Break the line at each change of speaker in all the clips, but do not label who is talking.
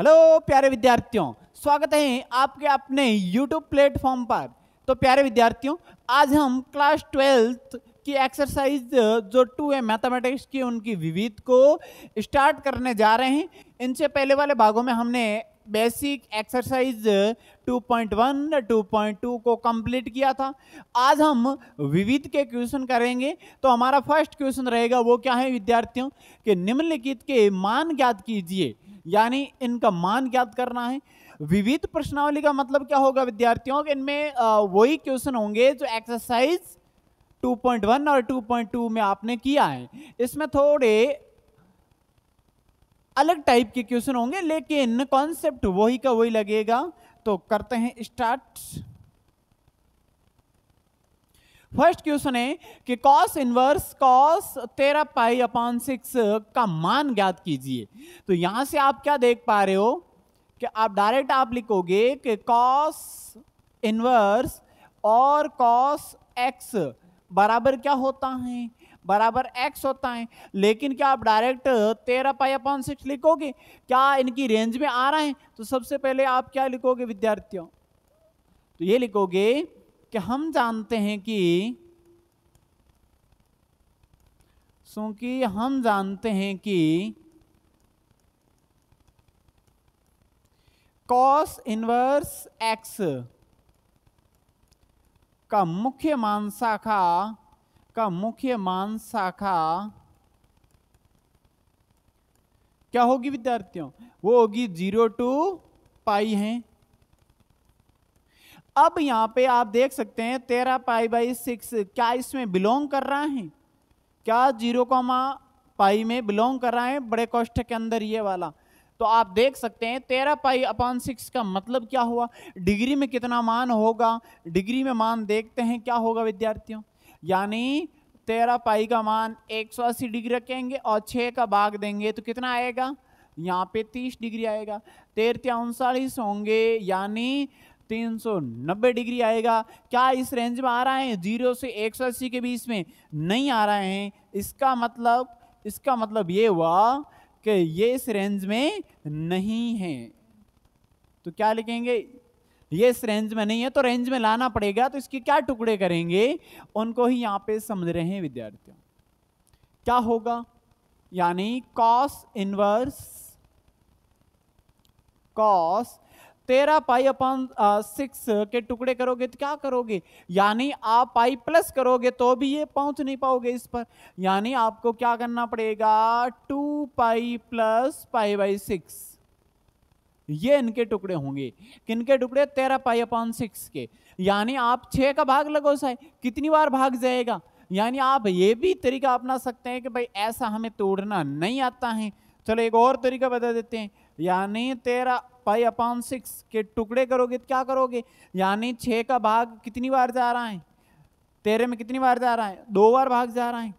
Hello प्यारे विद्यार्थियों, स्वागत है आपके अपने YouTube प्लेटफॉर्म पर। तो प्यारे विद्यार्थियों, आज हम क्लास 12th की एक्सरसाइज जो 2 है मैथमेटिक्स की, उनकी विविध को स्टार्ट करने जा रहे हैं। इनसे पहले वाले भागों में हमने बेसिक एक्सरसाइज 2.1 2.2 को कंप्लीट किया था। आज हम विविध के क्वेश्चन करेंगे। तो हमारा फर्स्ट क्वेश्चन रहेगा, वो क्या है विद्यार्थियों, कि निम्नलिखित के मान ज्ञात कीजिए, यानी इनका मान ज्ञात करना है। विविध प्रश्नावली का मतलब क्या होगा विद्यार्थियों, इनमें वही क्वेश्चन होंगे जो एक्सरसाइज 2.1 और 2.2 में आपने किया है। इसमें थोड़े अलग टाइप के क्वेश्चन होंगे, लेकिन कॉन्सेप्ट वही का वही लगेगा। तो करते हैं स्टार्ट। फर्स्ट क्वेश्चन है कि cos inverse cos 13 pi upon 6 का मान ज्ञात कीजिए। तो यहां से आप क्या देख पा रहे हो कि आप डायरेक्ट आप लिखोगे कि cos इनवर्स और cos x बराबर क्या होता है, बराबर x होता है। लेकिन क्या आप डायरेक्ट 13 पाई अपॉन 6 लिखोगे? क्या इनकी रेंज में आ रहा है? तो सबसे पहले आप क्या लिखोगे विद्यार्थियों, तो ये लिखोगे कि हम जानते हैं कि cos इनवर्स x का मुख्य मान शाखा क्या होगी विद्यार्थियों, वो होगी 0 टू पाई है। अब यहां पे आप देख सकते हैं 13 पाई बाई 6 क्या इसमें बिलोंग कर रहा है, क्या 0 पाई में बिलोंग कर रहा है, बड़े कोष्ठक के अंदर ये वाला। तो आप देख सकते हैं 13 पाई अपॉन 6 का मतलब क्या हुआ, डिग्री में कितना मान होगा। डिग्री में मान देखते हैं क्या होगा विद्यार्थियों, यानी 13 पाई का मान 180 डिग्री रखेंगे और 6 का भाग देंगे तो कितना आएगा, यहाँ पे 30 डिग्री आएगा। 13 39 होंगे, यानी 390 डिग्री आएगा। क्या इस रेंज में आ रहा है, 0 से 180 के बीच में नहीं आ रहे हैं। इसका मतलब ये हुआ कि ये इस रेंज में नहीं है। तो क्या लिखेंगे, ये इस रेंज में नहीं है, तो रेंज में लाना पड़ेगा। तो इसके क्या टुकड़े करेंगे, उनको ही यहां पे समझ रहे हैं विद्यार्थियों। क्या होगा, यानी cos inverse cos 13 pi upon 6 के टुकड़े करोगे तो क्या करोगे, यानी आप पाई प्लस करोगे तो भी ये पहुंच नहीं पाओगे इस पर। यानी आपको क्या करना पड़ेगा, 2 पाई प्लस पाई बाई 6, ये इनके टुकड़े होंगे। किनके टुकड़े, 13 पाई अपॉन 6 के। यानी आप 6 का भाग लगो साहब, कितनी बार भाग जाएगा। यानी आप ये भी तरीका अपना सकते हैं कि भाई ऐसा हमें तोड़ना नहीं आता है, चलो एक और तरीका बता देते हैं। यानी 13 पाई अपॉन 6 के टुकड़े करोगे तो क्या करोगे, यानी 6 का भाग कितनी बार जा रहा है, 13 में कितनी बार जा रहा है, 2 बार भाग जा रहा है।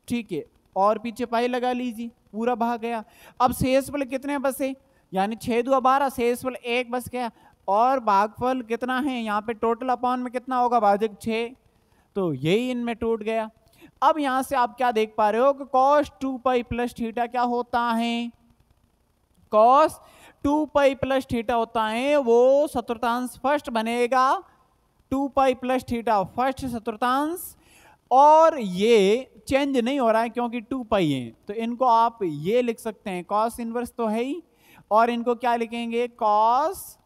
ठीक है, और पीछे पाई लगा लीजिए, पूरा भाग गया। अब शेष फल कितने बसे, यानी 6 2 12, शेष फल 1 बस गया। और भागफल कितना है, यहाँ पे टोटल अपॉन में कितना होगा, भाजक 6, तो यही इनमें टूट गया। अब यहां से आप क्या देख पा रहे हो कि cos 2 पाई प्लस थीटा क्या होता है, cos 2 पाई प्लस थीटा होता है, वो चतुर्थांश फर्स्ट बनेगा, 2 पाई प्लस थीटा फर्स्ट चतुर्थांश। और ये चेंज नहीं हो रहा है क्योंकि 2 पाई है, तो इनको आप ये लिख सकते हैं, cos इनवर्स तो है ही, और इनको क्या लिखेंगे, cos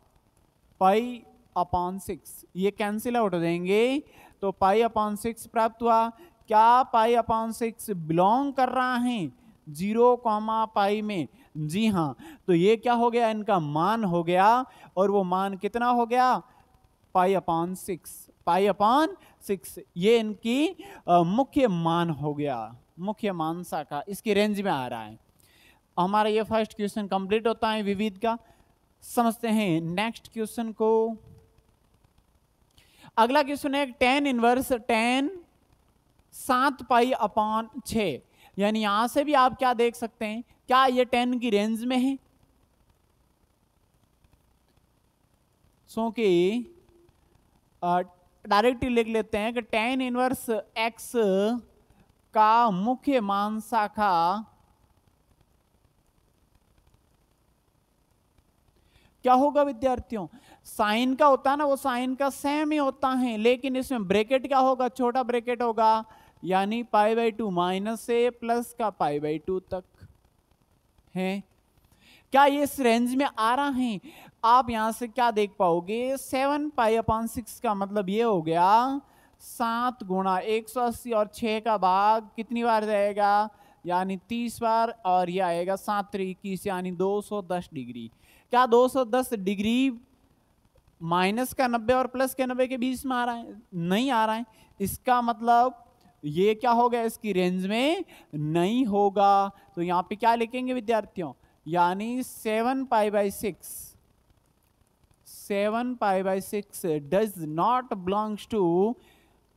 पाई अपॉन 6, ये कैंसिल आउट हो जाएंगे। तो पाई अपॉन 6 प्राप्त हुआ। क्या पाई अपॉन 6 बिलोंग कर रहा है 0 पाई में, जी हाँ। तो ये क्या हो गया, इनका मान हो गया, और वो मान कितना हो गया, पाई अपॉन 6, ये इनकी मुख्य मान हो गया, मुख्य मान शाखा इसकी रेंज में आ रहा है। हमारा ये फर्स्ट क्वेश्चन कंप्लीट होता है विविध का। समझते हैं नेक्स्ट क्वेश्चन को। अगला क्वेश्चन है tan inverse tan 7 pi upon 6, यानी यहां से भी आप क्या देख सकते हैं, क्या ये 10 की रेंज में है, सो कि डायरेक्टली लिख लेते हैं कि tan इनवर्स x का मुख्य मान शाखा क्या होगा विद्यार्थियों, साइन का होता है ना वो साइन का सेम ही होता है, लेकिन इसमें ब्रैकेट क्या होगा, छोटा ब्रैकेट होगा, यानी π/2 माइनस से प्लस का π/2 तक है। क्या ये इस रेंज में आ रहा है? आप यहां से क्या देख पाओगे, 7π/6 का मतलब ये हो गया 7 गुणा 180 और 6 का भाग कितनी बार जाएगा, यानी 30 बार, और ये आएगा 7 3 21 यानी 210 डिग्री। क्या 210 डिग्री माइनस का 90 और प्लस के 90 के बीच में आ रहा है? नहीं आ रहा है। इसका मतलब ये क्या हो गया, इसकी रेंज में नहीं होगा। तो यहां पे क्या लिखेंगे विद्यार्थियों, यानी 7π/6 डज नॉट बिलोंग्स टू,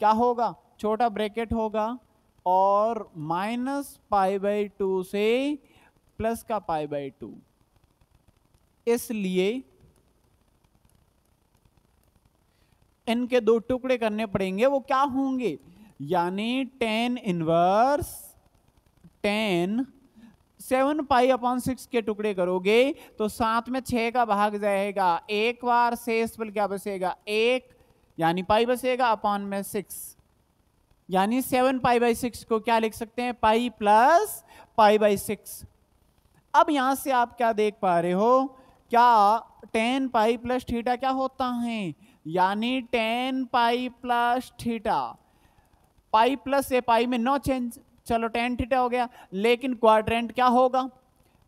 क्या होगा, छोटा ब्रैकेट होगा और -π/2 से प्लस का π/2, इसलिए इनके दो टुकड़े करने पड़ेंगे। वो क्या होंगे, यानी tan इनवर्स 7π/6 के टुकड़े करोगे तो साथ में 6 का भाग जाएगा, एक बार शेष बल क्या बचेगा 1, यानी पाई बचेगा अपॉन में 6, यानी 7π/6 को क्या लिख सकते हैं, पाई प्लस π/6। अब यहां से आप क्या देख पा रहे हो, क्या tan पाई प्लस थीटा क्या होता है, यानी tan pi plus theta, pi plus से पाई में नो चेंज, चलो tan थीटा हो गया, लेकिन क्वाड्रेंट क्या होगा,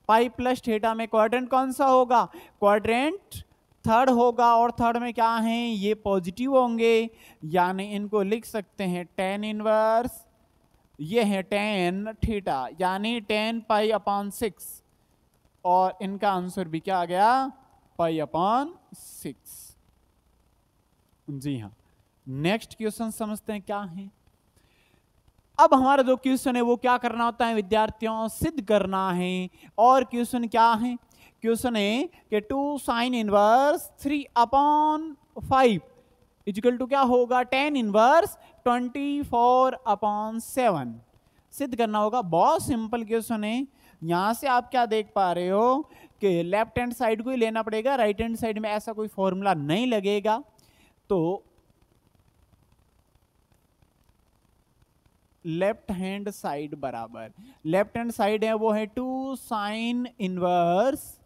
पाई प्लस थीटा में क्वाड्रेंट कौन सा होगा, क्वाड्रेंट थर्ड होगा, और थर्ड में क्या है, ये पॉजिटिव होंगे, यानी इनको लिख सकते हैं tan इनवर्स, ये है tan थीटा, यानी tan π/6, और इनका आंसर भी क्या आ गया, π/6। जी हाँ, नेक्स्ट क्वेश्चन समझते हैं क्या है। अब हमारा जो क्वेश्चन है वो क्या करना होता है विद्यार्थियों, सिद्ध करना है। और क्वेश्चन क्या है, क्वेश्चन है कि 2 sin इनवर्स 3/5 इक्वल टू क्या होगा, tan इनवर्स 24/7 सिद्ध करना होगा। बहुत सिंपल क्वेश्चन है। यहां से आप क्या देख पा रहे हो कि लेफ्ट हैंड साइड को ही लेना पड़ेगा, राइट हैंड साइड में ऐसा कोई फॉर्मूला नहीं लगेगा। तो लेफ्ट हैंड साइड बराबर, लेफ्ट हैंड साइड है वो है 2 sin इनवर्स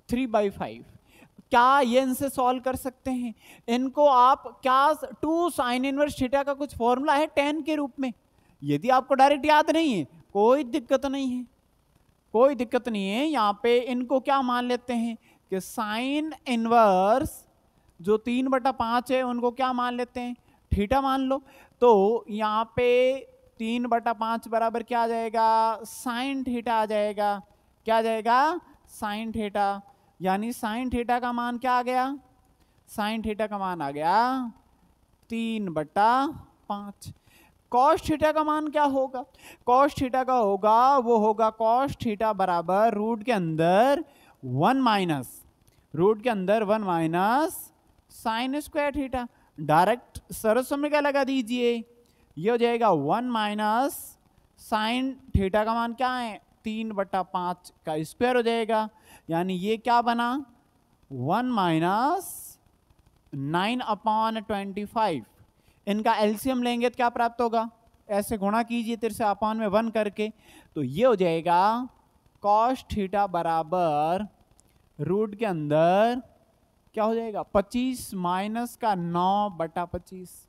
3/5। क्या ये इनसे सॉल्व कर सकते हैं इनको आप, क्या 2 sin इनवर्स थीटा का कुछ फॉर्मूला है tan के रूप में, यदि आपको डायरेक्ट याद नहीं है कोई दिक्कत नहीं है, कोई दिक्कत नहीं है। यहां पे इनको क्या मान लेते हैं कि साइन इनवर्स जो 3/5 है उनको क्या मान लेते हैं, थीटा मान लो। तो यहां पे 3/5 बराबर क्या आ जाएगा, साइन थीटा आ जाएगा, क्या आ जाएगा, साइन थीटा, यानी साइन थीटा का मान क्या आ गया, साइन थीटा का मान आ गया 3/5। कॉस थीटा का मान क्या होगा, कॉस थीटा का होगा वो होगा कॉस थीटा बराबर रूट के अंदर 1 minus sign square theta. Direct सरल समीकरण लगा दीजिए, ये हो जाएगा 1 माइनस साइन थीटा का मान क्या है 3/5 का स्क्वायर हो जाएगा, यानी ये क्या बना 1 माइनस 9/25। इनका एलसीएम लेंगे तो क्या प्राप्त होगा, ऐसे गुणा कीजिए तिर से अपॉन में 1 करके, तो ये हो जाएगा कॉस थीटा बराबर रूट के अंदर क्या हो जाएगा 25 माइनस का 9/25,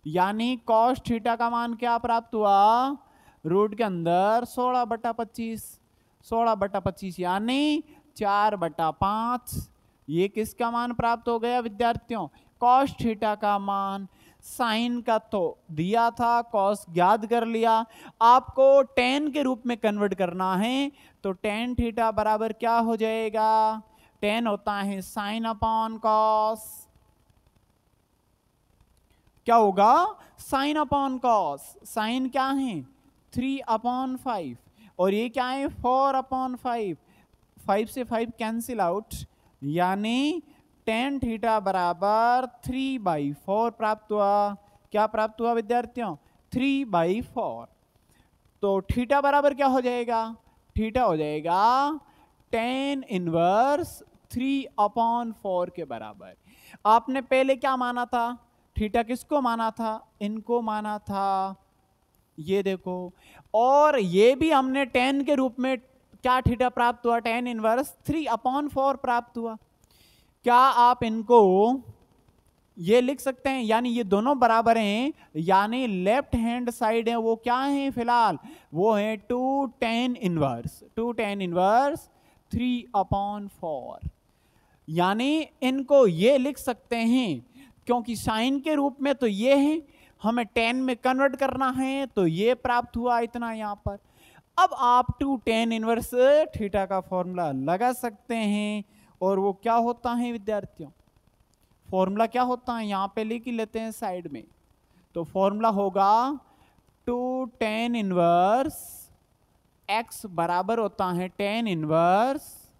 यानी कॉस थीटा का मान क्या प्राप्त हुआ, रूट के अंदर 16/25 यानी 4/5। ये किसका मान प्राप्त हो गया विद्यार्थियों, कॉस थीटा का मान। साइन का तो दिया था, कॉस ज्ञात कर लिया, आपको tan के रूप में कन्वर्ट करना है, तो tan थीटा बराबर क्या हो जाएगा, tan होता है साइन अपॉन कॉस, क्या होगा साइन अपॉन कॉस, साइन क्या है 3/5 और ये क्या है 4/5, 5 से 5 कैंसिल आउट, यानी tan थीटा बराबर 3/4 प्राप्त हुआ। क्या प्राप्त हुआ विद्यार्थियों, 3/4। तो थीटा बराबर क्या हो जाएगा, थीटा हो जाएगा tan इनवर्स 3/4 के बराबर। आपने पहले क्या माना था? थीटा किसको माना था? इनको माना था, ये देखो। और ये भी हमने tan के रूप में क्या थीटा प्राप्त हुआ? tan इनवर्स 3/4 प्राप्त हुआ। क्या आप इनको ये लिख सकते हैं? यानी ये दोनों बराबर हैं, यानी लेफ्ट हैंड साइड है वो क्या है फिलहाल? वो है 2 tan इनवर्स 3/4। यानी इनको ये लिख सकते हैं, क्योंकि साइन के रूप में तो ये है, हमें tan में कन्वर्ट करना है, तो ये प्राप्त हुआ इतना यहां पर। अब आप 2 tan इनवर्स थीटा का फॉर्मूला लगा सकते हैं, और वो क्या होता है विद्यार्थियों? फॉर्मूला क्या होता है यहां पे लिख लेते हैं साइड में। तो फॉर्मूला होगा 2 tan इनवर्स x बराबर होता है tan इनवर्स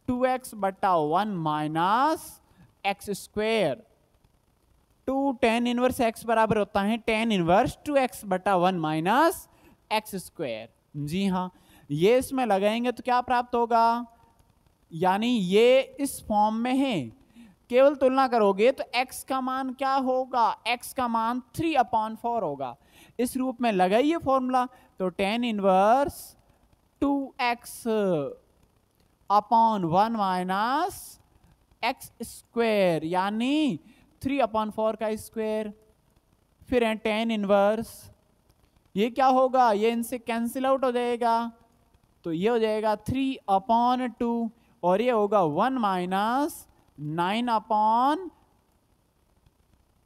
2x बटा 1 minus x square. 2 tan inverse x बराबर होता है tan इनवर्स 2x बटा 1 माइनस एक्स स्क्वेयर। जी हाँ, ये इसमें लगाएंगे तो क्या प्राप्त होगा? यानी ये इस फॉर्म में है, केवल तुलना करोगे तो x का मान क्या होगा? x का मान 3/4 होगा। इस रूप में लगाइए फॉर्मूला, तो tan inverse 2x upon 1 minus x square, यानी 3/4 का स्क्वेयर। फिर है tan इनवर्स, ये क्या होगा? ये इनसे कैंसिल आउट हो जाएगा, तो ये हो जाएगा 3/2, और ये होगा 1 माइनस 9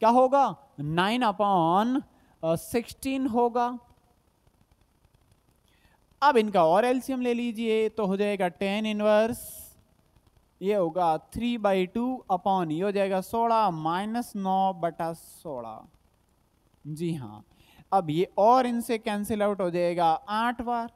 क्या होगा? 9/16 होगा। अब इनका और एलसीएम ले लीजिए, तो हो जाएगा tan इनवर्स, ये होगा 3/2 अपॉन ये हो जाएगा 16 माइनस 9/16। जी हाँ, अब ये और इनसे कैंसिल आउट हो जाएगा 8 बार।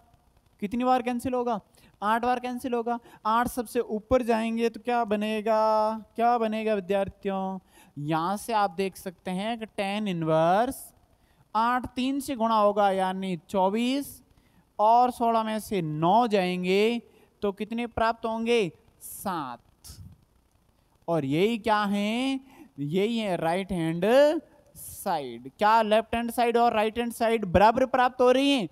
कितनी बार कैंसिल होगा? 8 बार कैंसिल होगा। 8 सबसे ऊपर जाएंगे तो क्या बनेगा? क्या बनेगा विद्यार्थियों? यहां से आप देख सकते हैं कि tan इनवर्स 8 3 से गुणा होगा, यानी 24, और 16 में से 9 जाएंगे तो कितने प्राप्त होंगे? 7। और यही क्या है? यही है राइट हैंड साइड। क्या लेफ्ट हैंड साइड और राइट हैंड साइड बराबर प्राप्त हो रही हैं?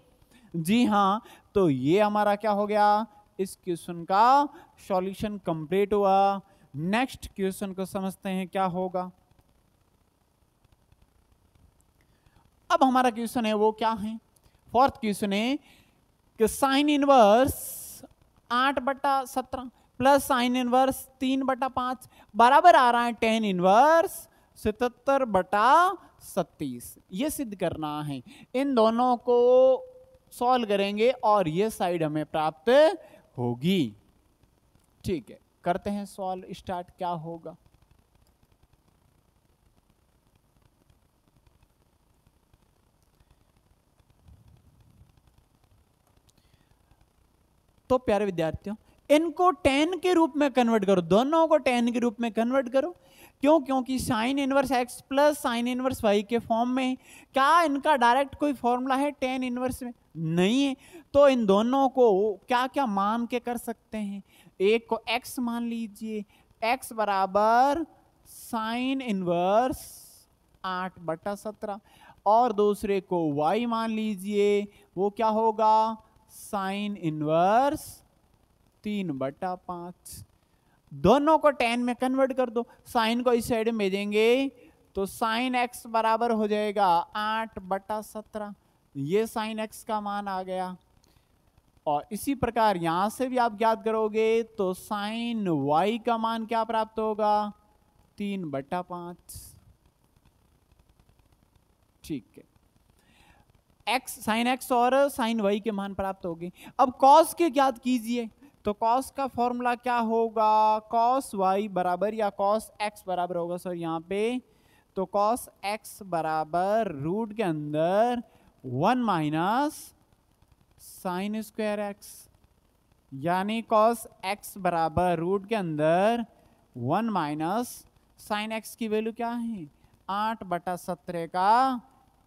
जी हाँ, तो ये हमारा क्या हो गया? इस क्वेश्चन का सॉल्यूशन कंप्लीट हुआ। नेक्स्ट क्वेश्चन को समझते हैं क्या होगा। अब हमारा क्वेश्चन है वो क्या है? फोर्थ क्वेश्चन है कि sine inverse 8/17 plus sine inverse 3/5 बराबर आ रहा है tan इनवर्स 77/37। ये सिद्ध करना है। इन दोनों को सॉल्व करेंगे और ये साइड हमें प्राप्त होगी। ठीक है, करते हैं सॉल्व स्टार्ट। क्या होगा? तो प्यारे विद्यार्थियों, इनको tan के रूप में कन्वर्ट करो, दोनों को tan के रूप में कन्वर्ट करो। क्यों? क्योंकि sign inverse x plus sine inverse y के फॉर्म में। क्या इनका डायरेक्ट कोई फॉर्मूला है tan इनवर्स में? नहीं है। तो इन दोनों को क्या क्या मान के कर सकते हैं? एक को x मान लीजिए, x बराबर साइन इनवर्स 8/17, और दूसरे को y मान लीजिए, वो क्या होगा? Sine inverse 3/5। दोनों को tan में कन्वर्ट कर दो। साइन को इस साइड में भेजेंगे तो साइन x बराबर हो जाएगा 8/17। ये साइन x का मान आ गया। और इसी प्रकार यहां से भी आप ज्ञात करोगे तो साइन y का मान क्या प्राप्त होगा? 3/5। ठीक है, x साइन x और साइन y के मान प्राप्त होंगे। अब cos के ज्ञात कीजिए, तो cos का फॉर्मूला क्या होगा? cos y बराबर या cos x बराबर होगा सर यहाँ पे, तो cos x बराबर रूट के अंदर 1 माइनस साइन स्क्वायर x, यानी cos x बराबर रूट के अंदर 1 माइनस साइन x की वैल्यू क्या है? 8/17 का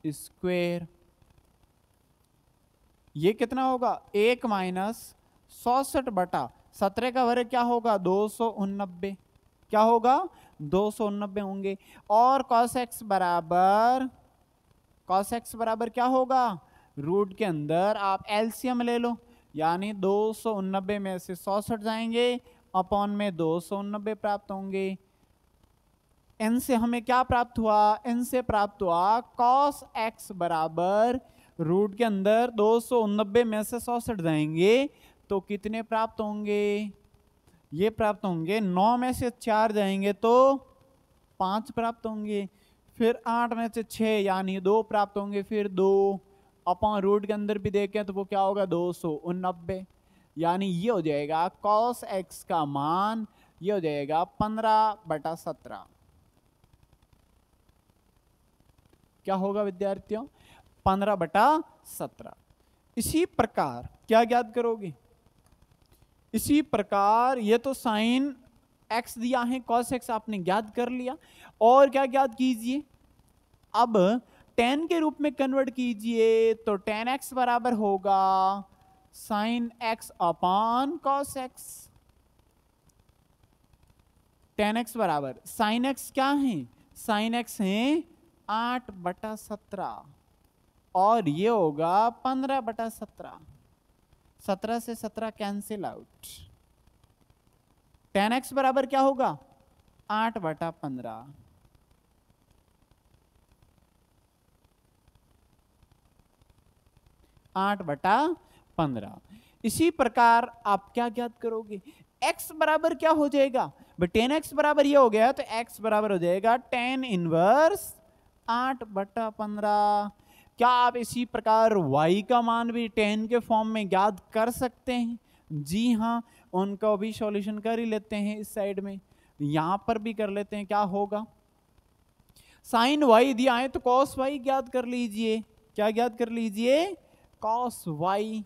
स्क्वायर। ये कितना होगा? 1 माइनस 64/17 का वर्ग क्या होगा 289, क्या होगा 289 होंगे। और cos x बराबर क्या होगा, रूट के अंदर आप एलसीएम ले लो, यानी 289 में से 64 जाएंगे, अपॉन में 289 प्राप्त होंगे। n से हमें क्या प्राप्त हुआ, n से प्राप्त हुआ cos x बराबर रूट के अंदर 289 में से 64 जाएंगे तो कितने प्राप्त होंगे, ये प्राप्त होंगे 9 में से 4 जाएंगे तो 5 प्राप्त होंगे, फिर 8 में से 6 यानी 2 प्राप्त होंगे, फिर 2 अपॉन रूट के अंदर भी देखें तो वो क्या होगा 289, यानी ये हो जाएगा cos x का मान, ये हो जाएगा 15/17। क्या होगा विद्यार्थियों 15/17। इसी प्रकार क्या ज्ञात करोगे, इसी प्रकार ये तो साइन x दिया है, cos x आपने ज्ञात कर लिया, और क्या ज्ञात कीजिए, अब tan के रूप में कन्वर्ट कीजिए तो tan x बराबर होगा sin x upon cos x। tan x बराबर sin x क्या है, sin x है 8/17 और ये होगा 15/17, 17 से 17 कैंसिल आउट, tan x बराबर क्या होगा 8/15। 8/15। इसी प्रकार आप क्या ज्ञात करोगे, x बराबर क्या हो जाएगा, tan x बराबर ये हो गया तो x बराबर हो जाएगा tan इनवर्स 8/15। क्या आप इसी प्रकार y का मान भी tan के फॉर्म में ज्ञात कर सकते हैं, जी हाँ, उनका भी सॉल्यूशन कर ही लेते हैं, इस साइड में यहां पर भी कर लेते हैं। क्या होगा, साइन y दिया है तो cos y ज्ञात कर लीजिए, क्या ज्ञात कर लीजिए cos y,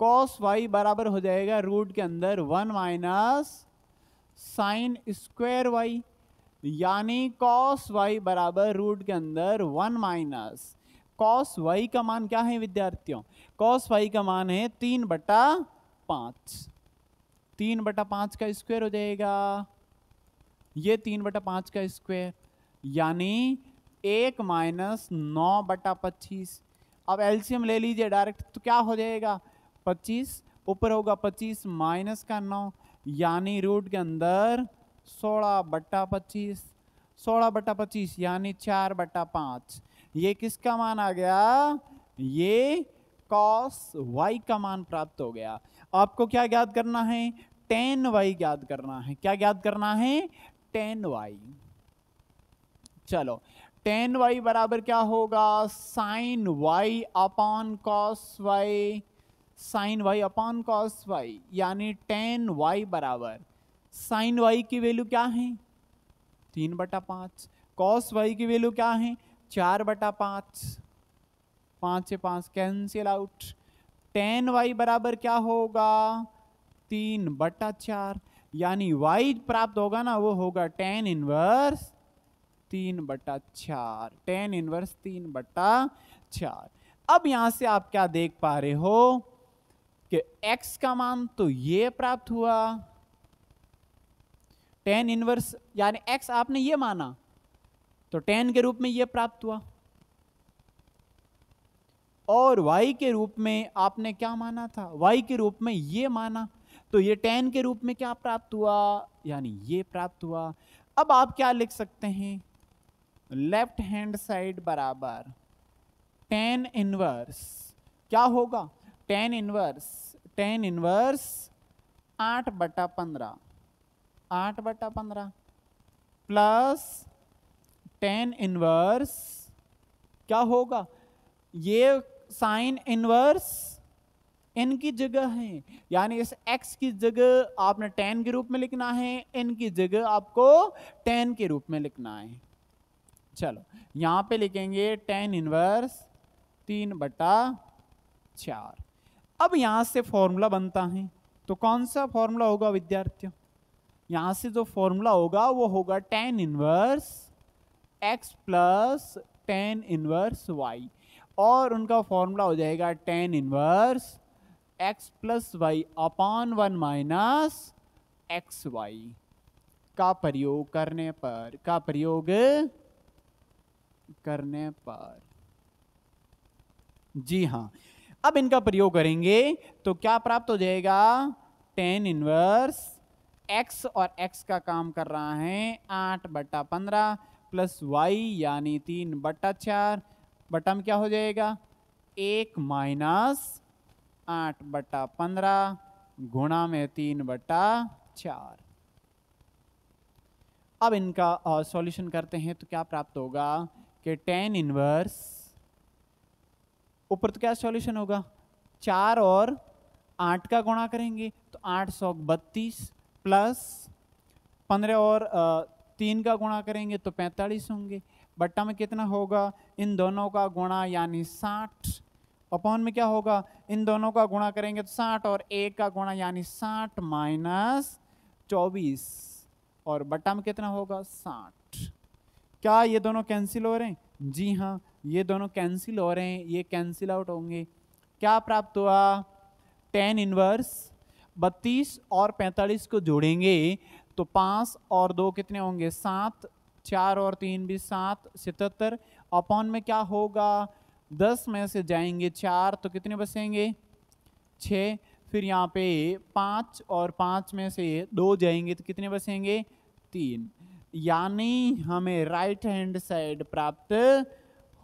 cos y बराबर हो जाएगा रूट के अंदर 1 माइनस साइन स्क्वायर y, यानी cos y बराबर रूट के अंदर 1 माइनस cos y का मान क्या है विद्यार्थियों, cos y का मान है 3/5, 3/5 का स्क्वायर हो जाएगा, ये 3/5 का स्क्वायर, यानी 1 माइनस 9/25। अब एलसीएम ले लीजिए डायरेक्ट तो क्या हो जाएगा 25, ऊपर होगा 25 माइनस का 9, यानी रूट के अंदर 16/25, 16/25 यानी 4/5। ये किसका मान आ गया, ये cos y का मान प्राप्त हो गया। आपको क्या ज्ञात करना है, tan y ज्ञात करना है, क्या ज्ञात करना है tan y। चलो tan y बराबर क्या होगा sin y upon cos y, sin y upon cos y, यानी tan y बराबर sin y की वैल्यू क्या है 3/5, cos y की वैल्यू क्या है 4/5, 5 से 5 कैंसिल आउट, tan y बराबर क्या होगा 3/4, यानी y प्राप्त होगा ना वो होगा tan इनवर्स 3/4, tan इनवर्स 3/4। अब यहां से आप क्या देख पा रहे हो कि x का मान तो ये प्राप्त हुआ, tan इनवर्स यानी x आपने ये माना तो tan के रूप में ये प्राप्त हुआ, और y के रूप में आपने क्या माना था, y के रूप में ये माना, तो ये tan के रूप में क्या प्राप्त हुआ, यानी ये प्राप्त हुआ। अब आप क्या लिख सकते हैं, लेफ्ट हैंड साइड बराबर tan इनवर्स क्या होगा, tan inverse 8/15, 8/15 plus tan inverse क्या होगा, ये साइन इनवर्स n की जगह है, यानी इस x की जगह आपने tan के रूप में लिखना है, n की जगह आपको tan के रूप में लिखना है। चलो यहां पे लिखेंगे tan इनवर्स 3/4। अब यहां से फॉर्मूला बनता है, तो कौन सा फॉर्मूला होगा विद्यार्थियों, यहां से जो फॉर्मूला होगा वो होगा tan inverse x plus tan inverse Y, और उनका फॉर्मूला हो जाएगा tan inverse X plus Y upon 1 minus X Y का प्रयोग करने पर जी हाँ। अब इनका प्रयोग करेंगे तो क्या प्राप्त हो जाएगा, टेन इनवर्स x, और x का काम कर रहा है 8/15 प्लस y यानी 3/4, बटा में क्या हो जाएगा 1 माइनस 8/15 गुणा में 3/4। अब इनका सॉल्यूशन करते हैं तो क्या प्राप्त होगा कि टेन इनवर्स, ऊपर तो क्या सॉल्यूशन होगा 4 और 8 का गुणा करेंगे तो 832 प्लस 15 और 3 का गुणा करेंगे तो 45 होंगे, बट्टा में कितना होगा इन दोनों का गुणा यानी 60, अपॉन में क्या होगा इन दोनों का गुणा करेंगे तो 60 और 1 का गुणा यानी 60 माइनस 24, और बट्टा में कितना होगा 60। क्या ये दोनों कैंसिल हो रहे हैं, जी हाँ ये दोनों कैंसिल हो रहे हैं, ये कैंसिल आउट होंगे। क्या प्राप्त हुआ, टेन इनवर्स 32 और 45 को जोड़ेंगे तो 5 और 2 कितने होंगे 7, 4 और 3 भी 7, 77, अपॉन में क्या होगा 10 में से जाएंगे 4 तो कितने बचेंगे 6, फिर यहाँ पे 5 और 5 में से 2 जाएंगे तो कितने बचेंगे 3, यानी हमें राइट हैंड साइड प्राप्त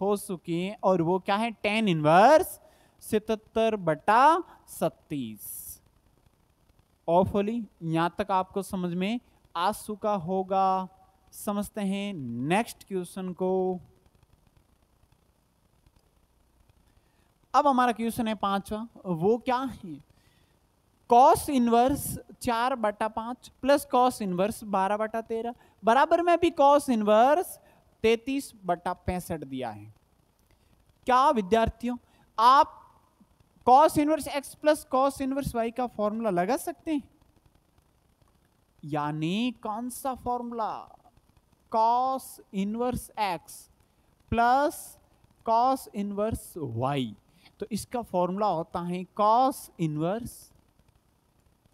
हो चुकी है, और वो क्या है टेन इनवर्स 77/37। ऑफली यहां तक आपको समझ में आ चुका होगा। समझते हैं नेक्स्ट क्वेश्चन को। अब हमारा क्वेश्चन है 5वां, वो क्या है cos inverse 4/5 plus cos inverse 12/13 बराबर में भी कॉस इनवर्स 33/65 दिया है। क्या विद्यार्थियों आप cos inverse x plus cos inverse y का फॉर्मूला लगा सकते हैं, यानी कौन सा फॉर्मूला cos inverse x plus cos inverse y, तो इसका फॉर्मूला होता है cos inverse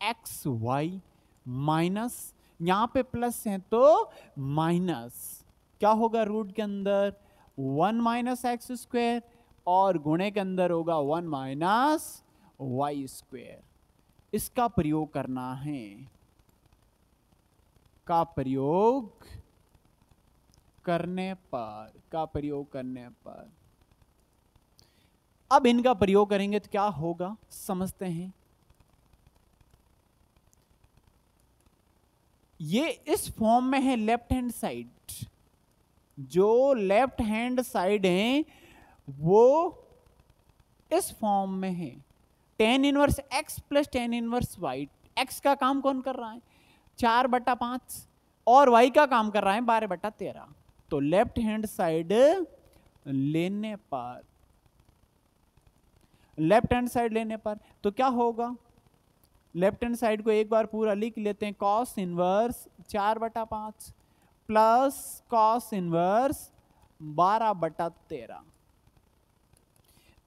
X Y minus, यहां पे प्लस है तो माइनस क्या होगा रूट के अंदर 1 माइनस एक्स स्क्वायर, और गुणे के अंदर होगा 1 माइनस वाई स्क्वायर। इसका प्रयोग करना है, का प्रयोग करने पर अब इनका प्रयोग करेंगे तो क्या होगा समझते हैं। ये इस फॉर्म में है लेफ्ट हैंड साइड, जो लेफ्ट हैंड साइड है वो इस फॉर्म में है tan inverse X plus tan inverse Y. X का काम कौन कर रहा है 4/5 और वाई का काम कर रहा है 12/13, तो लेफ्ट हैंड साइड लेने पर तो क्या होगा, लेफ्ट हैंड साइड को एक बार पूरा लिख लेते हैं, cos inverse 4/5 plus cos inverse 12/13,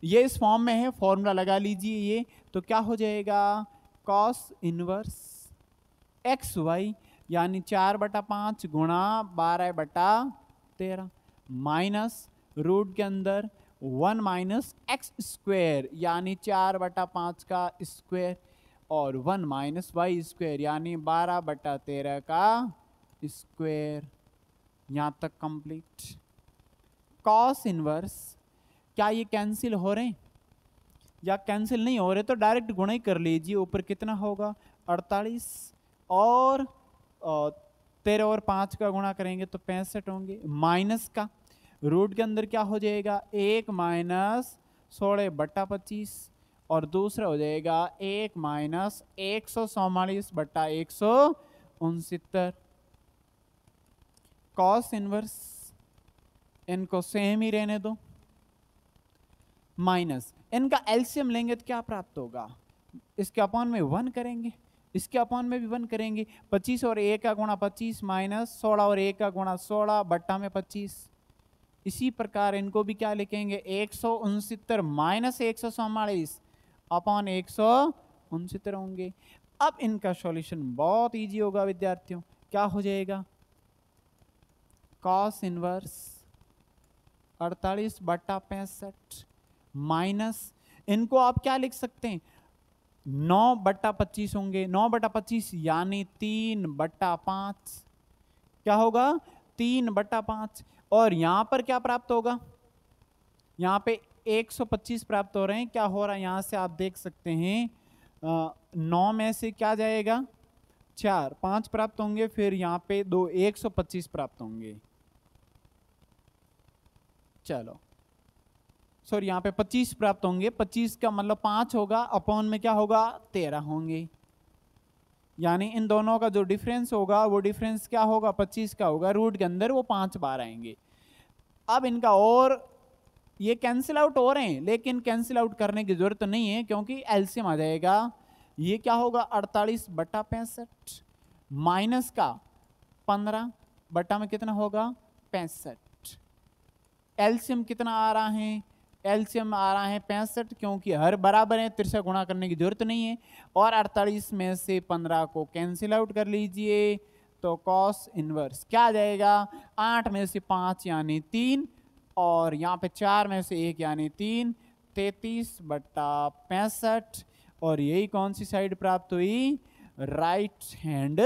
ये इस फॉर्म में है, फॉर्मूला लगा लीजिए ये, तो क्या हो जाएगा कॉस इनवर्स एक्स वाई यानी 4/5 गुणा 12/13 माइनस रूट के अंदर 1 माइनस एक्स स्क्वायर यानी 4/5 का स्क्वायर, और 1 माइनस वाई स्क्वायर यानी 12/13 का स्क्वायर। यहां तक कंप्लीट। कॉस इनवर्स, क्या ये कैंसिल हो रहे हैं या कैंसिल नहीं हो रहे तो डायरेक्ट गुणा ही कर लीजिए, ऊपर कितना होगा 48, और 13 और 5 का गुणा करेंगे तो 65 होंगे, माइनस का रूट के अंदर क्या हो जाएगा 1 माइनस 16/25, और दूसरा हो जाएगा 1 माइनस 144/169। कॉस इनवर्स इनको सेम ही रहने दो, माइनस इनका एलसीएम लेंगे तो क्या प्राप्त होगा, इसके अपॉन में 1 करेंगे, इसके अपॉन में भी 1 करेंगे, 25 और 1 का गुणा 25 माइनस 16 और 1 का गुणा 16 बट्टा में 25, इसी प्रकार इनको भी क्या लिखेंगे, 169 माइनस 144 अपॉन 169 होंगे। अब इनका सॉल्यूशन बहुत इजी होगा विद्यार्थियों, क्या हो जाएगा, कॉस इनवर्स 48/65 माइनस, इनको आप क्या लिख सकते हैं, 9/25 होंगे, 9/25 यानी 3/5, क्या होगा 3/5, और यहां पर क्या प्राप्त होगा, यहां पे 125 प्राप्त हो रहे हैं, क्या हो रहा है यहां से आप देख सकते हैं, 9 में से क्या जाएगा 4, 5 प्राप्त होंगे, फिर यहां पे 2 125 प्राप्त होंगे, चलो सॉरी यहां पे 25 प्राप्त होंगे, 25 का मतलब 5 होगा, अपॉन में क्या होगा 13 होंगे, यानी इन दोनों का जो डिफरेंस होगा वो डिफरेंस क्या होगा 25 का होगा, रूट के अंदर वो 5 बार आएंगे। अब इनका और ये कैंसिल आउट हो रहे हैं, लेकिन कैंसिल आउट करने की जरूरत नहीं है क्योंकि एलसीएम आ जाएगा, ये क्या होगा 48/65 माइनस का 15 बटा में कितना होगा 65, एलसीएम कितना आ रहा है, एलसीएम आ रहा है 65, क्योंकि हर बराबर है, 63 गुणा करने की जरूरत नहीं है, और 48 में से 15 को कैंसिल आउट कर लीजिए, तो कॉस इनवर्स क्या आ जाएगा, 8 में से 5 यानी 3, और यहाँ पे 4 में से 1 यानी 3, 33/65, और यही कौन सी साइड प्राप्त हुई, राइट हैंड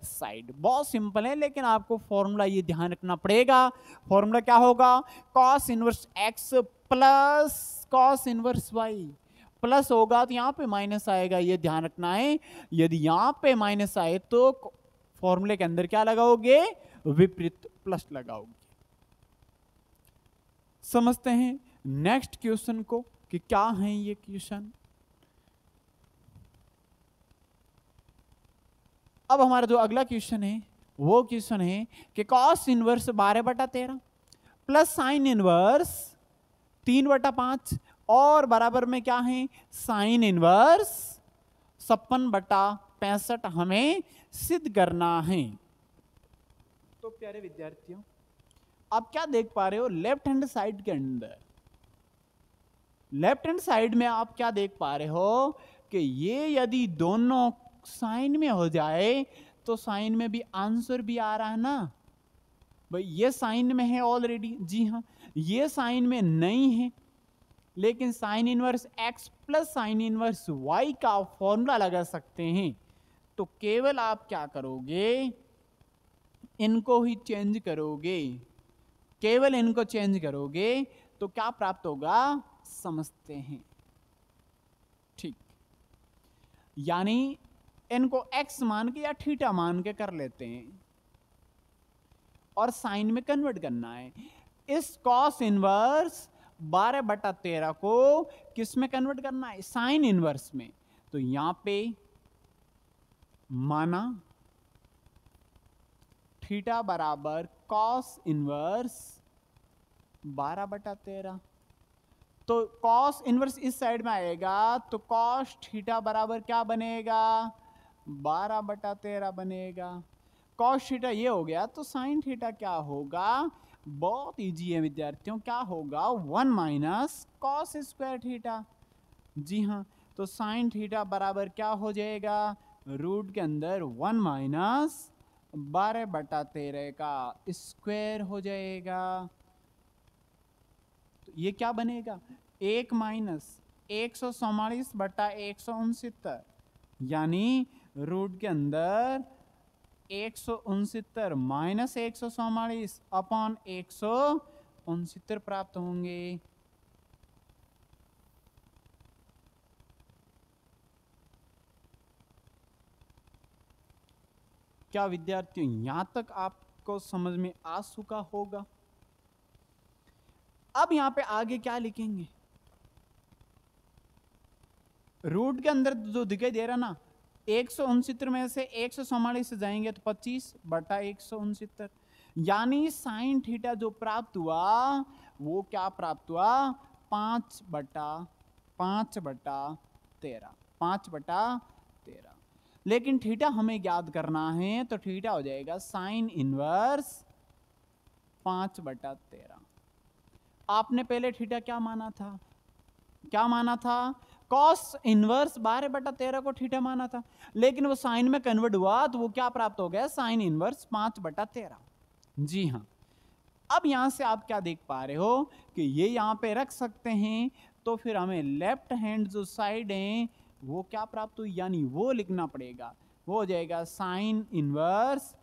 साइड। बहुत सिंपल है, लेकिन आपको फॉर्मूला ये ध्यान रखना पड़ेगा, फॉर्मूला क्या होगा, cos inverse X plus cos inverse Y, plus होगा तो यहां पे माइनस आएगा, ये ध्यान रखना है, यदि यहां पे माइनस आए तो फॉर्मूले के अंदर क्या लगाओगे, विपरीत प्लस लगाओगे। समझते हैं नेक्स्ट क्वेश्चन को कि क्या है ये क्वेश्चन। अब हमारा जो अगला क्वेश्चन है वो क्वेश्चन है कि cos inverse 12/13 plus sine inverse 3/5 और बराबर में क्या है साइन इनवर्स 56/65 हमें सिद्ध करना है। तो प्यारे विद्यार्थियों, आप क्या देख पा रहे हो, लेफ्ट हैंड साइड के अंदर, लेफ्ट हैंड साइड में आप क्या देख पा रहे हो कि ये यदि दोनों साइन में हो जाए तो साइन में भी आंसर भी आ रहा है ना भाई, ये साइन में है ऑलरेडी, जी हाँ, ये साइन में नहीं है, लेकिन sign inverse x plus sine inverse y का फॉर्मूला लगा सकते हैं। तो केवल आप क्या करोगे, इनको ही चेंज करोगे, केवल इनको चेंज करोगे तो क्या प्राप्त होगा समझते हैं, ठीक, यानी इनको x मान के या थीटा मान के कर लेते हैं और साइन में कन्वर्ट करना है। इस कॉस इनवर्स 12/13 को किस में कन्वर्ट करना है, साइन इनवर्स में। तो यहां पे माना थीटा बराबर कॉस इनवर्स 12/13, तो कॉस इनवर्स इस साइड में आएगा तो कॉस थीटा बराबर क्या बनेगा 12/13 बनेगा, कॉस थीटा ये हो गया, तो साइन थीटा क्या होगा, बहुत इजी है विद्यार्थियों, क्या होगा 1 माइनस कॉस स्क्वायर थीटा, जी हाँ, तो साइन थीटा बराबर क्या हो जाएगा, रूट के अंदर 1 माइनस 12/13 का स्क्वायर हो जाएगा, तो ये क्या बनेगा 1 माइनस 144/169, यानी रूट के अंदर 169 माइनस 144 अपॉन 169 प्राप्त होंगे। क्या विद्यार्थियों यहां तक आपको समझ में आ चुका होगा। अब यहां पे आगे क्या लिखेंगे, रूट के अंदर जो दिखाई दे रहा ना 169 में से 144 से जाएंगे तो 25/169, यानी साइन थीटा जो प्राप्त हुआ वो क्या प्राप्त हुआ 5/13, लेकिन थीटा हमें याद करना है तो थीटा हो जाएगा साइन इनवर्स 5/13। आपने पहले थीटा क्या माना था, क्या माना था, कॉस इनवर्स 12/13 को थीटा माना था, लेकिन वो साइन में कन्वर्ट हुआ तो वो क्या प्राप्त हो गया, साइन इनवर्स 5/13। जी हाँ, अब यहां से आप क्या देख पा रहे हो कि ये यहां पे रख सकते हैं, तो फिर हमें लेफ्ट हैंड जो साइड है वो क्या प्राप्त हुई, यानी वो लिखना पड़ेगा, वो हो जाएगा sine inverse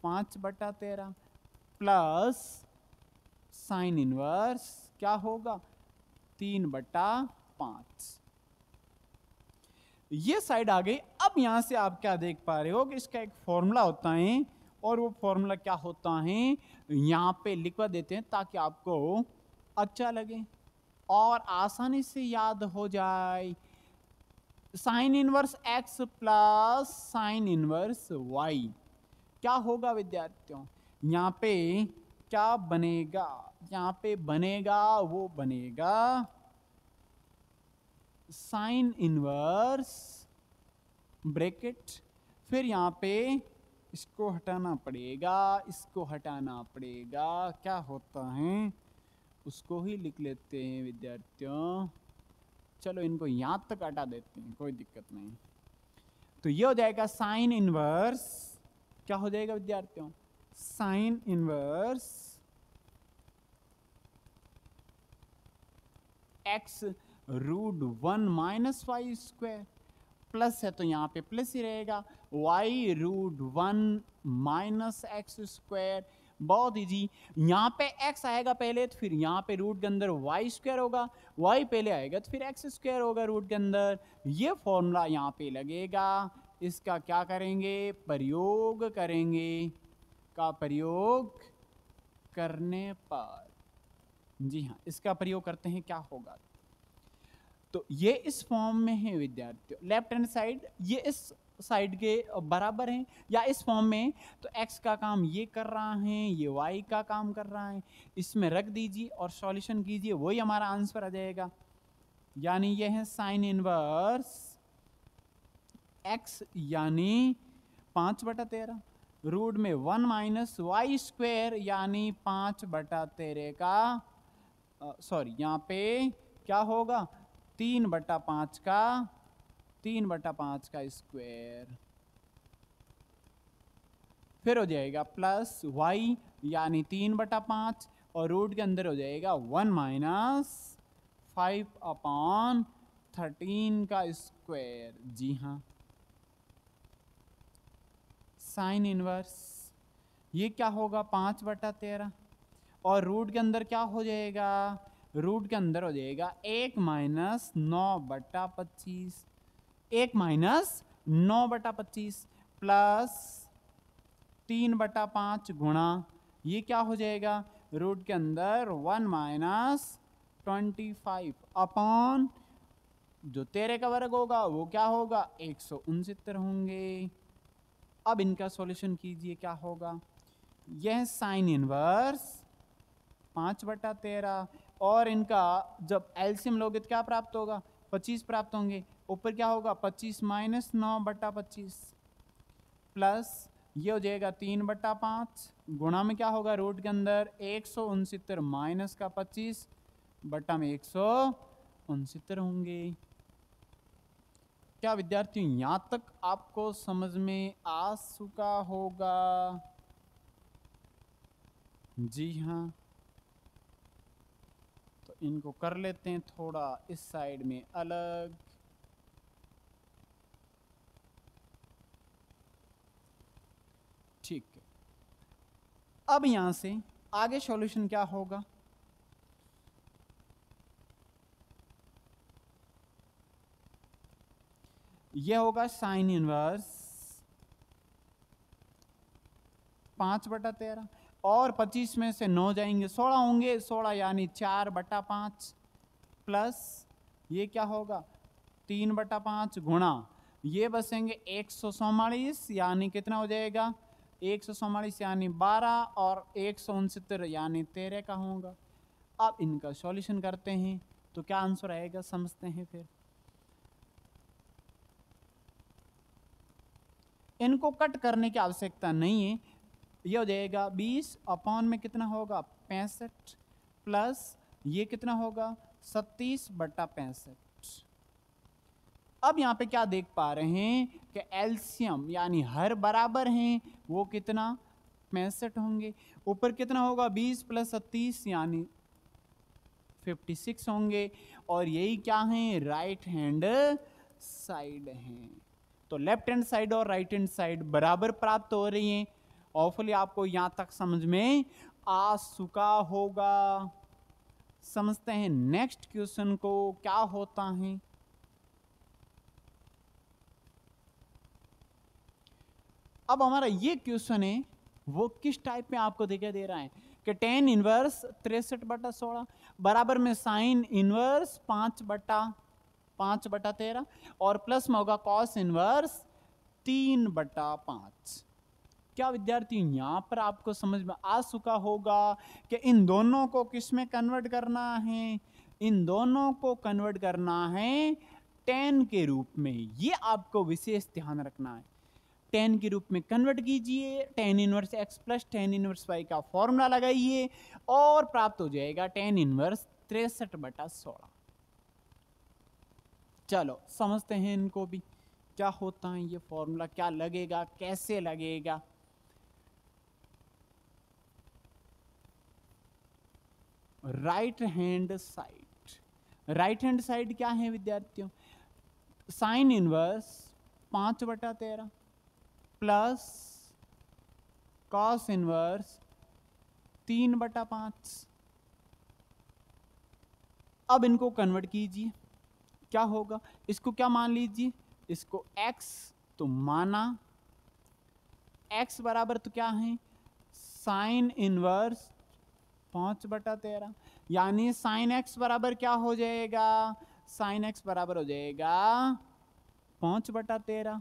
5/13 plus sine inverse क्या होगा 3/5। ये साइड आ गई। अब यहां से आप क्या देख पा रहे हो कि इसका एक फॉर्मूला होता है, और वो फॉर्मूला क्या होता है यहां पे लिखवा देते हैं ताकि आपको अच्छा लगे और आसानी से याद हो जाए। Sine inverse X plus sine inverse Y क्या होगा विद्यार्थियों, यहां पे क्या बनेगा, यहां पे बनेगा, वो बनेगा साइन इनवर्स ब्रैकेट, फिर यहां पे इसको हटाना पड़ेगा, इसको हटाना पड़ेगा, क्या होता है उसको ही लिख लेते हैं विद्यार्थियों। चलो इनको यहां तक हटा देते हैं, कोई दिक्कत नहीं। तो ये हो जाएगा साइन इनवर्स, क्या हो जाएगा विद्यार्थियों, sine inverse x √1 minus Y square, plus है तो यहाँ पे प्लस ही रहेगा, y √1 माइनस एक्स स्क्वायर, बहुत इजी। यहाँ पे x आएगा पहले तो फिर यहाँ पे रूट के अंदर y स्क्वायर होगा, y पहले आएगा तो फिर x स्क्वायर होगा रूट के अंदर, ये फॉर्मूला यहाँ पे लगेगा। इसका क्या करेंगे, प्रयोग करेंगे, का प्रयोग करने पर, जी हाँ इसका प्रयोग करते हैं, क्या होगा, तो ये इस फॉर्म में है विद्यार्थियों, लेफ्ट हैंड साइड ये इस साइड के बराबर है या इस फॉर्म में, तो x का काम ये कर रहा है, ये y का काम कर रहा है, इसमें रख दीजिए और सॉल्यूशन कीजिए, वही हमारा आंसर आ जाएगा। यानी ये है साइन इनवर्स x यानी 5/13 रूट में 1 माइनस वाई स्क्वायर यानी 5/13 का, सॉरी यहाँ पे क्या होगा 3/5 का, 3/5 का स्क्वायर, फिर हो जाएगा प्लस y यानी 3/5 और रूट के अंदर हो जाएगा 1 माइनस 5/13 का स्क्वायर। जी हाँ साइन इनवर्स ये क्या होगा 5/13 और रूट के अंदर क्या हो जाएगा, रूट के अंदर हो जाएगा 1 माइनस 9/25, 1 माइनस 9/25 प्लस 3/5 गुणा ये क्या हो जाएगा, रूट के अंदर 1 माइनस 25 अपॉन जो 13 का वर्ग होगा वो क्या होगा 169 होंगे। अब इनका सॉल्यूशन कीजिए, क्या होगा, यह साइन इनवर्स 5/13 और इनका जब एलसीएम लोगे तो क्या प्राप्त होगा 25 प्राप्त होंगे, ऊपर क्या होगा 25 माइनस 9/25 प्लस ये हो जाएगा 3/5 गुणा में क्या होगा रूट के अंदर 169 माइनस का 25 बटा में 169 होंगे। क्या विद्यार्थियों यहां तक आपको समझ में आ चुका होगा, जी हाँ। तो इनको कर लेते हैं थोड़ा इस साइड में अलग, ठीक है। अब यहां से आगे सॉल्यूशन क्या होगा, यह होगा साइन इनवर्स 5/13 और 25 में से 9 जाएंगे 16 होंगे, 16 यानी 4/5 प्लस ये क्या होगा 3/5 गुणा ये बसेंगे 144 यानी कितना हो जाएगा 144 यानी 12 और 169 यानी 13 का होगा। अब इनका सॉल्यूशन करते हैं तो क्या आंसर आएगा समझते हैं फिर। इनको कट करने की आवश्यकता नहीं है, ये हो जाएगा 20 अपॉन में कितना होगा 65 प्लस ये कितना होगा 37/65। अब यहाँ पे क्या देख पा रहे हैं कि एलसीएम यानी हर बराबर हैं, वो कितना 65 होंगे। ऊपर कितना होगा 20 + 37 यानी 56 होंगे। और यही क्या है राइट हैंड साइड है। तो लेफ्ट हैंड साइड और राइट हैंड साइड बराबर प्राप्त हो रही हैं। होपफुली आपको यहां तक समझ में आ चुका होगा। समझते हैं नेक्स्ट क्वेश्चन को क्या होता है। अब हमारा ये क्वेश्चन है वो किस टाइप में आपको दिखाई दे रहा है कि tan इनवर्स 63/16 बराबर में साइन इनवर्स 5/13 और प्लस में होगा कॉस इनवर्स 3/5। क्या विद्यार्थी यहां पर आपको समझ में आ चुका होगा कि इन दोनों को किस में कन्वर्ट करना है। इन दोनों को कन्वर्ट करना है tan के रूप में। ये आपको विशेष ध्यान रखना है। tan के रूप में कन्वर्ट कीजिए, tan inverse x plus tan inverse y का फॉर्मूला लगाइए और प्राप्त हो जाएगा tan इनवर्स 63/16। चलो समझते हैं इनको भी क्या होता है। ये फॉर्मूला क्या लगेगा, कैसे लगेगा। राइट हैंड साइड क्या है विद्यार्थियों, sine inverse 5/13 plus cos inverse 3/5। अब इनको कन्वर्ट कीजिए, क्या होगा, इसको क्या मान लीजिए, इसको x तो माना, x बराबर तो क्या है साइन इनवर्स 5/13 यानी साइन x बराबर क्या हो जाएगा, साइन x बराबर हो जाएगा 5/13।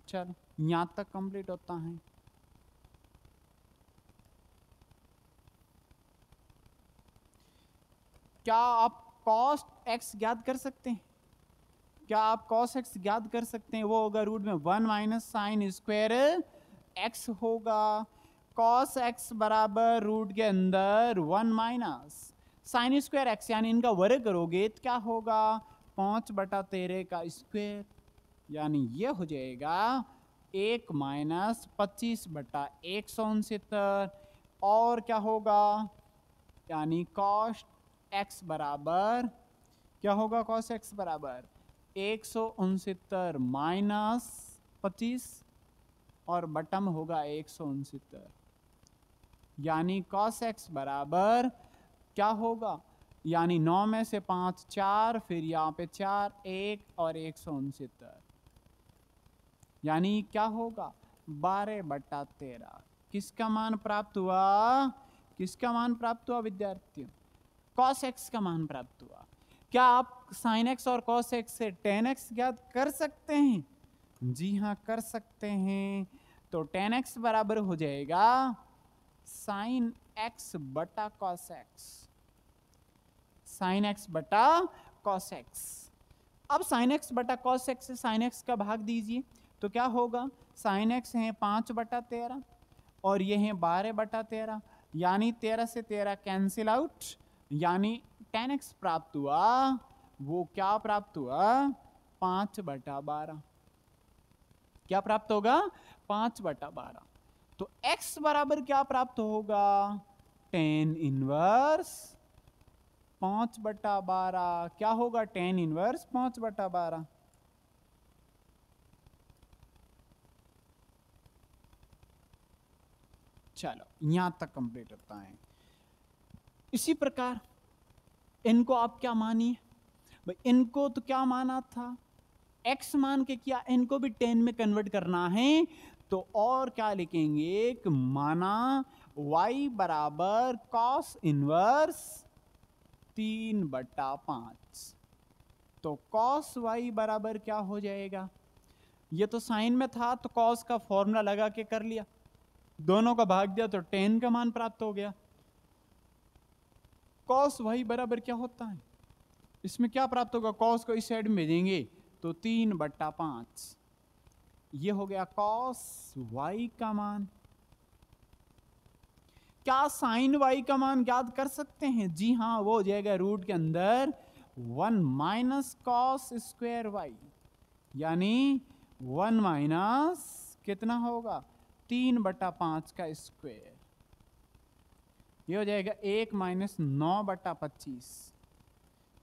चलो यहां तक कंप्लीट होता है। क्या आप cos x ज्ञात कर सकते हैं, क्या आप cos x ज्ञात कर सकते हैं। वो होगा रूट में 1 माइनस साइन स्क्वायर x होगा। cos x बराबर रूट के अंदर 1 माइनस साइन स्क्वायर x यानी इनका वर्ग करोगे तो क्या होगा 5/13 का स्क्वायर यानी ये हो जाएगा 1 माइनस 25/169। और क्या होगा यानी cos x बराबर क्या होगा, cos x बराबर 169 माइनस 25 और बटम होगा 169 यानी cos x बराबर क्या होगा, यानी 9 में से 5 4 फिर यहाँ पे 4 1 और 169 यानी क्या होगा 12/13। किसका मान प्राप्त हुआ, किसका मान प्राप्त हुआ विद्यार्थियों, cos x का मान प्राप्त हुआ। क्या आप sin x और cos x से tan x ज्ञात कर सकते हैं, जी हाँ कर सकते हैं। तो tan x बराबर हो जाएगा sin x बटा cos x, sin x बटा cos x। अब sin x बटा cos x से sin x का भाग दीजिए तो क्या होगा, sin x है 5/13 और ये है 12/13 यानी 13 से 13 कैंसिल आउट यानी tan x प्राप्त हुआ, वो क्या प्राप्त हुआ 5/12। क्या प्राप्त होगा 5/12। तो x बराबर क्या प्राप्त होगा tan इनवर्स 5/12। क्या होगा tan इनवर्स 5/12। चलो यहां तक कंप्लीट होता है। इसी प्रकार इनको आप क्या मानिए भाई, इनको तो क्या माना था x मान के, किया इनको भी 10 में कन्वर्ट करना है तो और क्या लिखेंगे कि माना y बराबर cos इनवर्स 3/5। तो cos y बराबर क्या हो जाएगा, ये तो साइन में था तो cos का फॉर्मूला लगा के कर लिया, दोनों का भाग दिया तो tan का मान प्राप्त हो गया। cos y बराबर क्या होता है, इसमें क्या प्राप्त होगा, cos को इस साइड में देंगे तो 3/5 ये हो गया cos y का मान। क्या साइन वाई का मान ज्ञात कर सकते हैं? जी हाँ, वो हो जाएगा रूट के अंदर 1 माइनस कॉस स्क्वायर वाई, यानी 1 माइनस कितना होगा 3/5 का स्क्वायर, ये हो जाएगा 1 माइनस 9/25,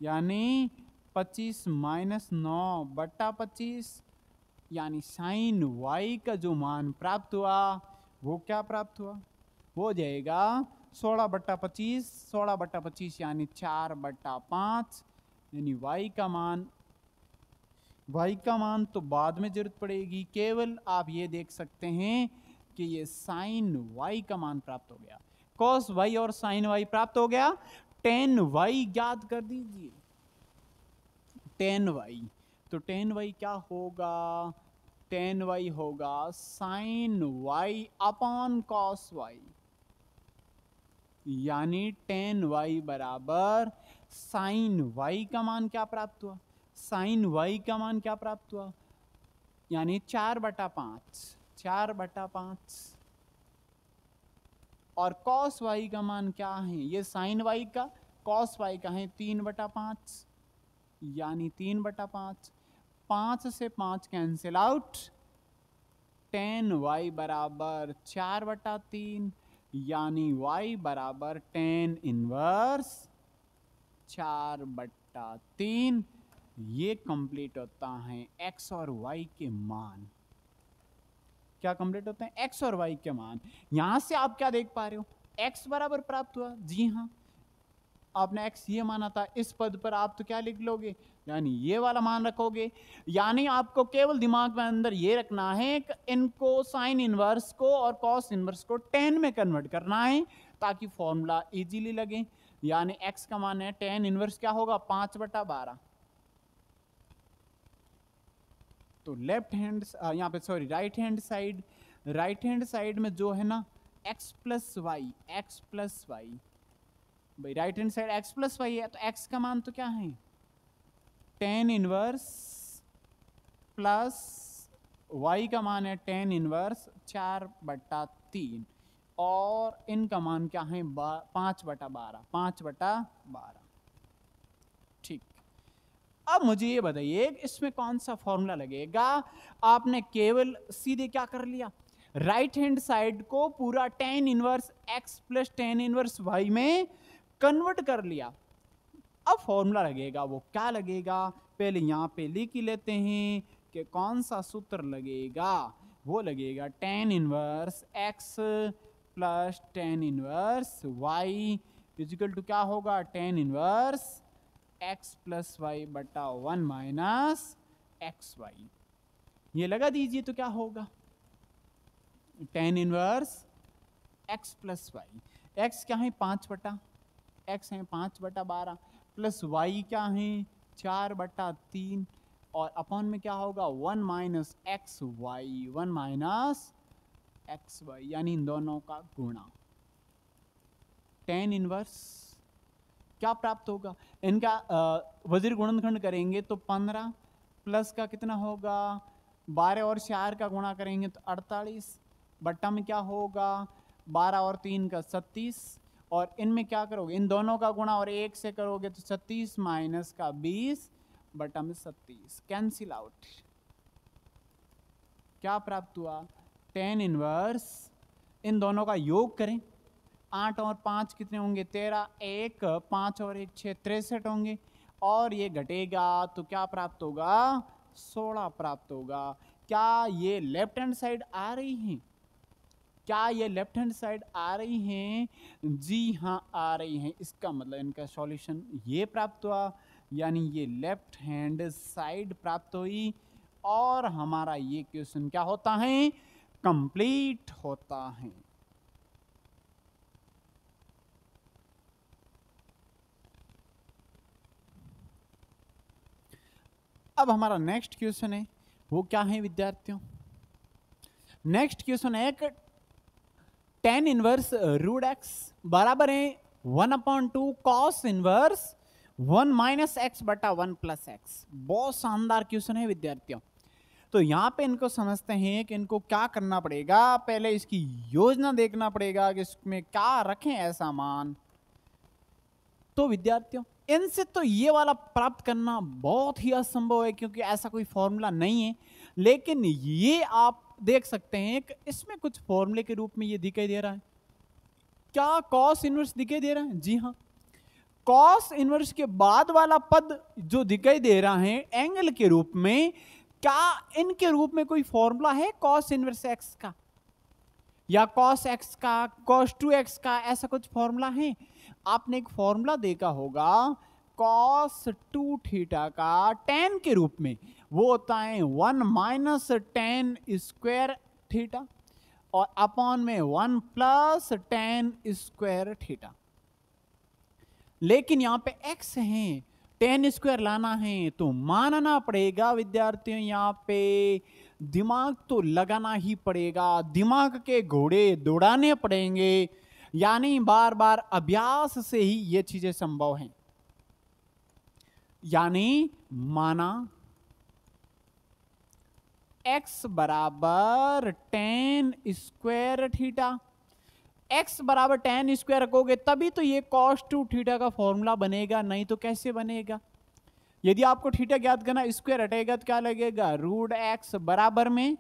यानी 25 माइनस 9/25, यानी साइन वाई का जो मान प्राप्त हुआ वो क्या प्राप्त हुआ, वो हो जाएगा 16/25, 16/25 यानी 4/5, यानी y का मान तो बाद में जरूरत पड़ेगी, केवल आप ये देख सकते हैं कि ये साइन y का मान प्राप्त हो गया, cos y और साइन y प्राप्त हो गया, tan y ज्ञात कर दीजिए, tan y, तो tan y क्या होगा, tan y होगा sine y upon cos y, यानी tan y बराबर साइन y का मान क्या प्राप्त हुआ, साइन y का मान क्या प्राप्त हुआ, यानी 4/5, 4/5, और cos y का मान क्या है, ये साइन y का, cos y का है 3/5, यानी 3/5, 5 से 5 कैंसिल आउट, tan y बराबर 4/3, यानी y बराबर tan इनवर्स 4/3, ये कंप्लीट होता है x और y के मान, क्या कंप्लीट होते हैं x और y के मान। यहां से आप क्या देख पा रहे हो, x बराबर प्राप्त हुआ, जी हाँ, आपने x ये माना था, इस पद पर आप तो क्या लिख लोगे, यानी ये वाला मान रखोगे, यानी आपको केवल दिमाग में अंदर ये रखना है कि इनको साइन इनवर्स को और कॉस इनवर्स को tan में कन्वर्ट करना है ताकि फॉर्मूला इजीली लगे, यानी x का मान है tan इनवर्स क्या होगा 5/12, तो लेफ्ट हैंड यहाँ पे सॉरी राइट हैंड साइड में जो है ना x प्लस वाई, भाई right hand side x plus Y है, तो x का मान तो क्या है tan इनवर्स प्लस y का मान है tan इनवर्स 4/3, और इनका मान क्या है 5/12, ठीक। अब मुझे ये बताइए इसमें कौन सा फॉर्मूला लगेगा, आपने केवल सीधे क्या कर लिया, राइट हैंड साइड को पूरा tan inverse x plus tan inverse y में कन्वर्ट कर लिया, अब फॉर्मूला लगेगा, वो क्या लगेगा, पहले यहां पे लिख ही लेते हैं कि कौन सा सूत्र लगेगा, वो लगेगा tan inverse x plus tan inverse y is equal to क्या होगा tan inverse x plus Y बटा 1 माइनस एक्स वाई, ये लगा दीजिए तो क्या होगा tan inverse x plus Y, x क्या है 5/x है 5/12 प्लस y क्या है 4/3, और अपॉन में क्या होगा 1 minus X Y, 1 minus X Y, यानी इन दोनों का गुणा, tan इनवर्स क्या प्राप्त होगा, इनका वज्र गुणनखंड करेंगे तो 15 प्लस का कितना होगा 12 और 4 का गुणा करेंगे तो 48, बट्टा में क्या होगा 12 और 3 का 36, और इनमें क्या करोगे इन दोनों का गुणा और 1 से करोगे तो 36 माइनस का 20 बट्टा में 37, कैंसिल आउट, क्या प्राप्त हुआ tan इनवर्स, इन दोनों का योग करें 8 और 5 कितने होंगे 13, 1 5 और 1 6 63 होंगे, और ये घटेगा तो क्या प्राप्त होगा 16 प्राप्त होगा। क्या ये लेफ्ट हैंड साइड आ रही हैं, क्या ये लेफ्ट हैंड साइड आ रही हैं, जी हाँ आ रही हैं, इसका मतलब इनका सॉल्यूशन ये प्राप्त हुआ, यानी ये लेफ्ट हैंड साइड प्राप्त हुई, और हमारा ये क्वेश्चन क्या होता है कंप्लीट होता है। अब हमारा नेक्स्ट क्वेश्चन है वो क्या है विद्यार्थियों, नेक्स्ट क्वेश्चन है tan इनवर्स रूट x बराबर है 1/2 cos इनवर्स 1 माइनस एक्स बटा 1 प्लस एक्स, बहुत शानदार क्वेश्चन है विद्यार्थियों। तो यहाँ पे इनको समझते हैं कि इनको क्या करना पड़ेगा। पहले इसकी योजना देखना पड़ेगा कि इसमें क्या रखें ऐसा मान। तो विद्यार्थियों, इनसे तो ये वाला प्राप्त करना बहुत ही असंभव है, क्योंकि ऐसा कोई फॉर्मूला नहीं है। लेकिन ये आप देख सकते हैं कि इसमें कुछ फॉर्मूले के रूप में ये दिखाई दे रहा है। क्या कॉस इनवर्स दिखाई दे रहा है? जी हाँ, कॉस इनवर्स के बाद वाला पद जो दिखाई दे रहा है एंगल के रूप में, क्या इनके रूप में कोई फॉर्मूला है कॉस इनवर्स एक्स का या कॉस एक्स का, कॉस 2x का, ऐसा कुछ फॉर्मूला है? आपने एक फॉर्मूला देखा होगा कॉस 2 थीटा का tan के रूप में, वो होता है 1 माइनस tan स्क्वायर थीटा और अपॉन में 1 प्लस tan स्क्वायर थीटा। लेकिन यहां पे x है, tan स्क्वायर लाना है तो मानना पड़ेगा विद्यार्थियों, यहां पे दिमाग तो लगाना ही पड़ेगा, दिमाग के घोड़े दौड़ाने पड़ेंगे, यानी बार बार अभ्यास से ही ये चीजें संभव हैं। यानी माना x बराबर tan स्क्वायर थीटा, x बराबर tan स्क्वायर रखोगे तभी तो ये cos 2 थीटा का फॉर्मूला बनेगा, नहीं तो कैसे बनेगा? यदि आपको थीटा ज्ञात करना, स्क्वायर हटेगा तो क्या लगेगा? रूट x बराबर में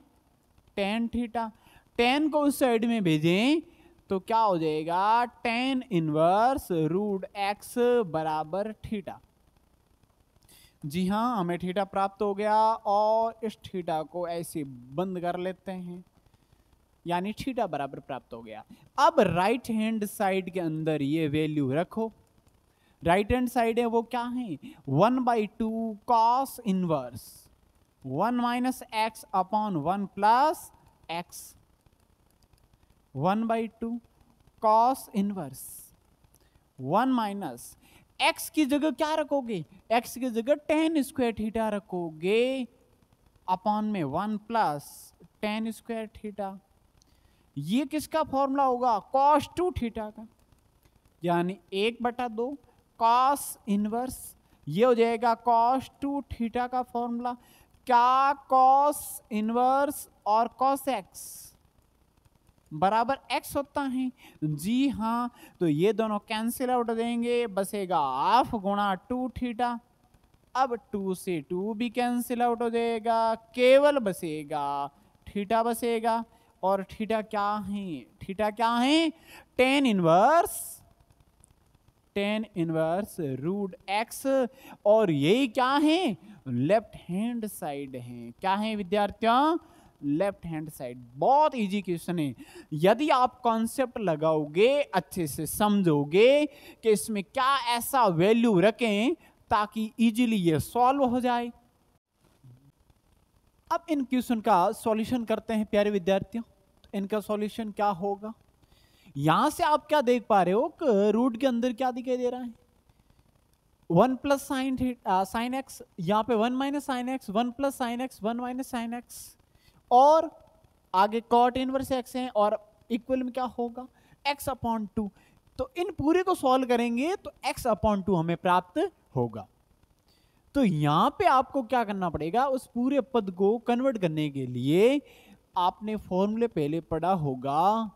tan थीटा, tan को उस साइड में भेजें तो क्या हो जाएगा? tan इनवर्स रूट x बराबर थीटा। जी हाँ, हमें थीटा प्राप्त हो गया और इस थीटा को ऐसे बंद कर लेते हैं, यानी थीटा बराबर प्राप्त हो गया। अब राइट हैंड साइड के अंदर ये वैल्यू रखो। राइट हैंड साइड है वो क्या है? 1/2 cos inverse 1 minus x upon 1 plus x, 1/2 cos inverse 1 minus x की जगह क्या रखोगे? एक्स की जगह tan स्क्वायर थीटा रखोगे अपॉन में 1 प्लस tan स्क्वायर थीटा। ये किसका फॉर्मूला होगा? cos 2 थीटा का, यानी 1/2 cos इनवर्स, ये हो जाएगा cos 2 थीटा का फॉर्मूला। क्या cos इनवर्स और cos x बराबर x होता है? जी हाँ, तो ये दोनों कैंसिल आउट हो जाएंगे, बसेगा हाफ गुणा 2 थीटा। अब 2 से 2 भी कैंसिल आउट हो जाएगा, केवल बसेगा थीटा बसेगा। और थीटा क्या है? थीटा क्या है? tan इनवर्स रूट x, और यही क्या है? लेफ्ट हैंड साइड है। क्या है विद्यार्थियों? Left hand side. बहुत इजी क्वेश्चन है, यदि आप कॉन्सेप्ट लगाओगे, अच्छे से समझोगे कि इसमें क्या ऐसा वैल्यू रखें ताकि इजीली ये सॉल्व हो जाए। अब इन क्वेश्चन का सॉल्यूशन करते हैं प्यारे विद्यार्थियों। तो इनका सॉल्यूशन क्या होगा? यहां से आप क्या देख पा रहे हो कि रूट के अंदर क्या दिखाई दे रहा है? 1 प्लस साइन एक्स, यहाँ पे 1 minus sine x, 1 plus sine x, 1 minus sine x, और आगे कॉट इनवर्स एक्स है, और इक्वल में क्या होगा? x upon 2। तो इन पूरे को सॉल्व करेंगे तो x अपॉन 2 हमें प्राप्त होगा। तो यहां पे आपको क्या करना पड़ेगा? उस पूरे पद को कन्वर्ट करने के लिए आपने फॉर्मूले पहले पढ़ा होगा,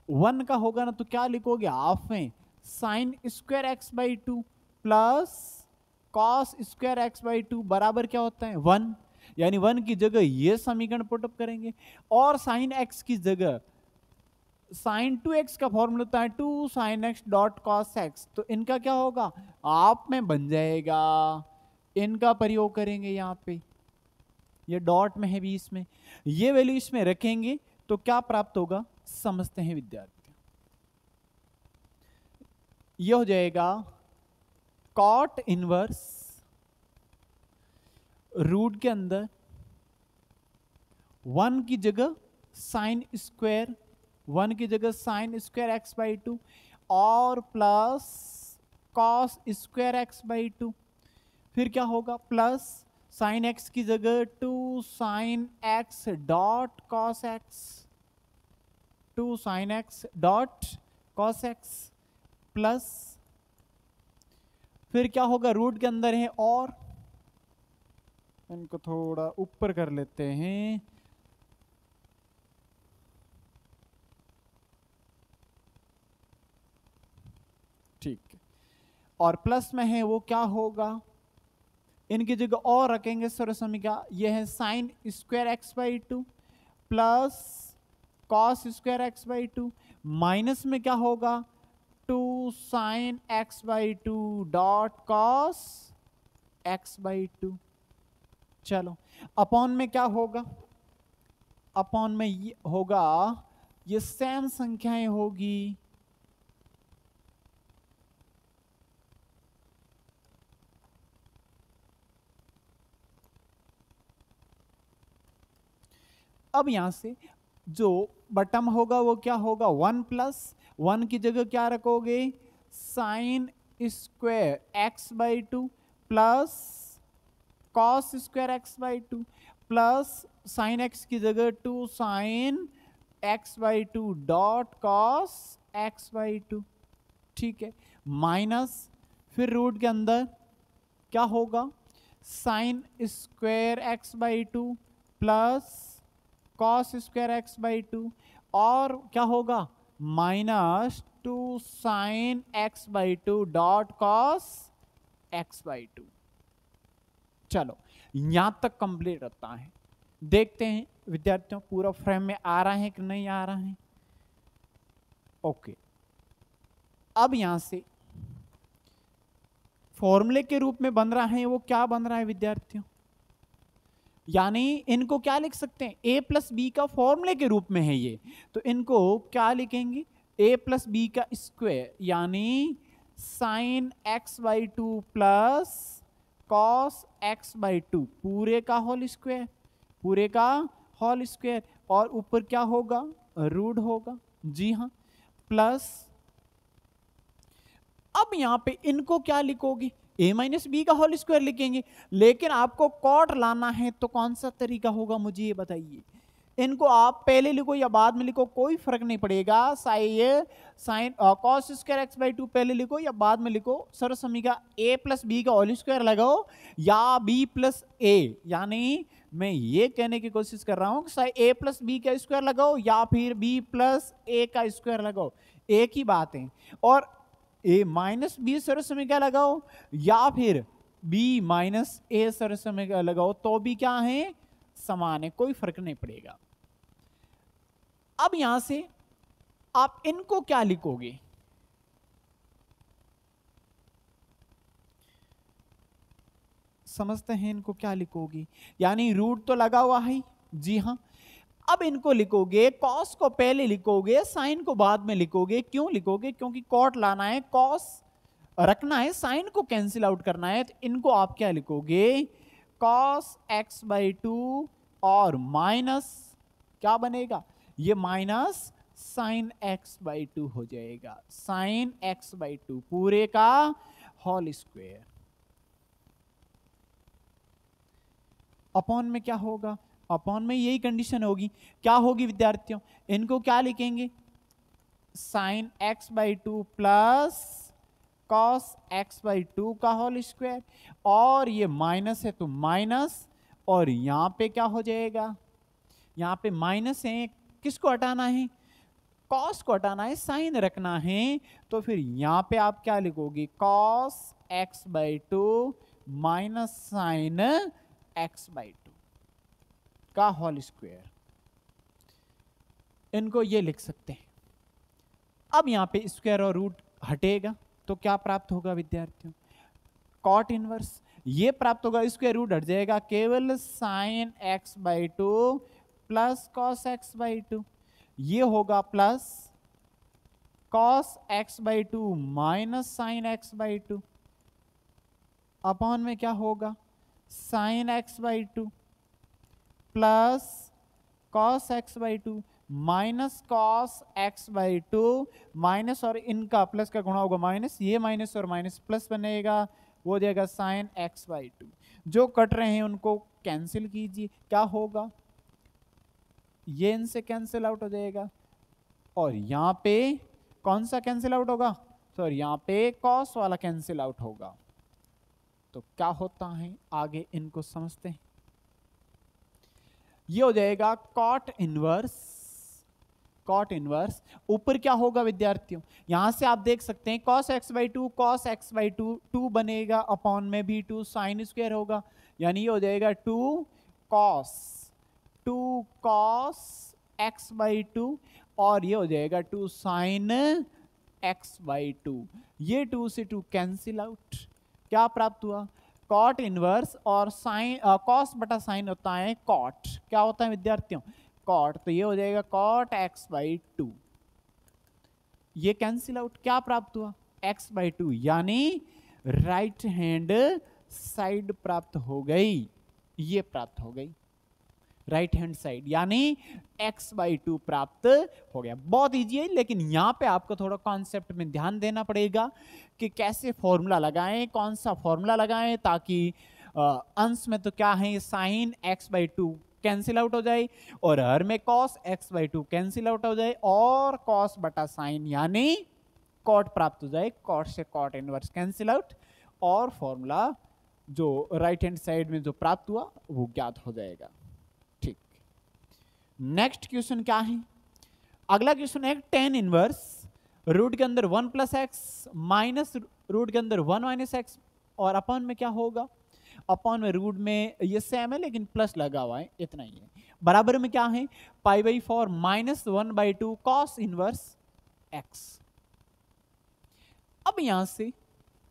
1 का होगा ना तो क्या लिखोगे? हाफ में sign square X by 2 plus cos square X by 2 बराबर क्या होता है? 1। यानी 1 की जगह ये समीकरण पुटअप करेंगे, और साइन x की जगह साइन 2x का फॉर्मूला होता है 2 sine x dot cos x। तो इनका क्या होगा? आप में बन जाएगा, इनका प्रयोग करेंगे यहाँ पे, ये डॉट में है बीच में, ये वैल्यू इसमें रखेंगे तो क्या प्राप्त होगा समझते हैं विद्यार्थी। ये हो जाएगा कॉट इनवर्स रूट के अंदर 1 की जगह साइन स्क्वायर, 1 की जगह साइन स्क्वायर एक्स बाई 2 और plus cos square X by 2। फिर क्या होगा? प्लस साइन एक्स की जगह 2 sine x dot cos x, 2 sine x dot cos x, plus फिर क्या होगा? रूट के अंदर है और इनको थोड़ा ऊपर कर लेते हैं। ठीक है, और प्लस में है वो क्या होगा, इनकी जगह और रखेंगे सर्वसमीका, यह है sine square X by two plus cos square X by two, minus में क्या होगा, two sine X by two dot cos X by two. चलो अपॉन में क्या होगा, अपॉन में ये होगा, ये सेम संख्याएं होगी, अब यहां से जो बटम होगा वो क्या होगा, वन प्लस वन की जगह क्या रखोगे, sine square X by two plus cos square X by two plus sine X की जगह two sine X by two dot cos X by two. ठीक है, माइनस फिर रूट के अंदर क्या होगा, sine square X by two plus cos square X by two, और क्या होगा, minus two sine X by two dot cos X by two. चलो यहां तक कंप्लीट रहता है। देखते हैं विद्यार्थियों पूरा फ्रेम में आ रहा है कि नहीं आ रहा है। ओके, अब यहां से फॉर्मूले के रूप में बन रहा है, वो क्या बन रहा है विद्यार्थियों, यानी इनको क्या लिख सकते हैं, a प्लस बी का फॉर्मूले के रूप में है ये, तो इनको क्या लिखेंगे, a प्लस बी का स्क्वायर यानी sign X by two plus cos X by to पूरे का होल स्क्वायर, पूरे का होल स्क्वायर, और ऊपर क्या होगा, रूट होगा, जी हाँ, प्लस अब यहां पे इनको क्या लिखोगे, a माइनस बी का होल स्क्वायर लिखेंगे, लेकिन आपको कॉट लाना है तो कौन सा तरीका होगा मुझे ये बताइए। इनको आप पहले लिखो या बाद में लिखो कोई फर्क नहीं पड़ेगा, sine cos square X by to पहले लिखो या बाद में लिखो, सर्वसमीका a प्लस बी का होल स्क्वायर लगाओ या b प्लस a, यानी मैं ये कहने की कोशिश कर रहा हूं कि a प्लस बी का स्क्वायर लगाओ या फिर b प्लस a का स्क्वायर लगाओ, एक ही बात है, और a माइनस बी सर्वसमीका लगाओ या फिर b माइनस a सर्वसमीका लगाओ तो भी क्या है, समान है, कोई फर्क नहीं पड़ेगा। अब यहां से आप इनको क्या लिखोगे, समझते हैं इनको क्या लिखोगे, यानी रूट तो लगा हुआ है, जी हां, अब इनको लिखोगे, कॉस को पहले लिखोगे साइन को बाद में लिखोगे, क्यों लिखोगे, क्योंकि कॉट लाना है, कॉस रखना है, साइन को कैंसिल आउट करना है, तो इनको आप क्या लिखोगे, कॉस एक्स बाई टू और माइनस क्या बनेगा, ये minus sign X by to हो जाएगा, साइन एक्स बाई टू पूरे का होल स्क्वायर, अपॉन में क्या होगा, अपॉन में यही कंडीशन होगी, क्या होगी विद्यार्थियों, इनको क्या लिखेंगे, sign X by two plus cos X by to का होल स्क्वायर, और ये माइनस है तो माइनस, और यहां पे क्या हो जाएगा, यहां पे माइनस है, किसको हटाना है, कॉस को हटाना है, साइन रखना है, तो फिर यहां पे आप क्या लिखोगे, cos X by two minus sign X by to का होल स्क्वायर, इनको ये लिख सकते हैं। अब यहां पे स्क्वायर और रूट हटेगा तो क्या प्राप्त होगा विद्यार्थियों, कॉट इनवर्स, ये प्राप्त होगा, स्क्वायर रूट हट जाएगा, केवल sign X by two plus cos X by two, ये होगा plus cos X by two minus sign X by to, upon में क्या होगा, sign X by two plus cos X by two minus cos X by two, minus और इनका plus का गुणा होगा माइनस, ये माइनस और माइनस प्लस बनेगा, वो हो जाएगा साइन एक्स बाई टू, जो कट रहे हैं उनको कैंसिल कीजिए, क्या होगा, ये इनसे कैंसिल आउट हो जाएगा, और यहां पे कौन सा कैंसिल आउट होगा, तो यहां पे कॉस वाला कैंसिल आउट होगा, तो क्या होता है आगे इनको समझते हैं। ये हो जाएगा कॉट इनवर्स, कॉट इनवर्स। ऊपर क्या होगा विद्यार्थियों, यहां से आप देख सकते हैं cos x by two, cos x by two, two बनेगा अपॉन में भी टू साइन स्क्वायर होगा, यानी ये हो जाएगा two cos x by two, और ये हो जाएगा two sine x by two. ये टू से टू कैंसिल आउट, क्या प्राप्त हुआ, कॉट इनवर्स, और साइन कॉस बटा साइन होता है कॉट, क्या होता है विद्यार्थियों, कॉट। तो ये हो जाएगा कॉट x बाई टू, ये कैंसिल आउट, क्या प्राप्त हुआ, x बाई टू, यानी राइट हैंड साइड प्राप्त हो गई, ये प्राप्त हो गई राइट हैंड साइड, यानी x बाई टू प्राप्त हो गया। बहुत इजी है, लेकिन यहां पे आपको थोड़ा कॉन्सेप्ट में ध्यान देना पड़ेगा कि कैसे फॉर्मूला लगाएं, कौन सा फॉर्मूला लगाएं, ताकि अंश में तो क्या है sine x by two cancel out हो जाए, और हर में cos x by two cancel out हो जाए, और cos बटा साइन यानी कॉट प्राप्त हो जाए, कॉट से कॉट इनवर्स कैंसिल आउट, और फॉर्मूला जो राइट हैंड साइड में जो प्राप्त हुआ वो ज्ञात हो जाएगा। ठीक, नेक्स्ट क्वेश्चन क्या है, अगला क्वेश्चन है टेन इनवर्स रूट के अंदर 1 प्लस एक्स माइनस रूट के अंदर 1 माइनस एक्स, और अपॉन में क्या होगा, अपॉन में रूट में ये सेम है लेकिन प्लस लगा हुआ है, इतना ही है, बराबर में क्या है pi by 4 minus 1 by 2 cos inverse x. अब यहां से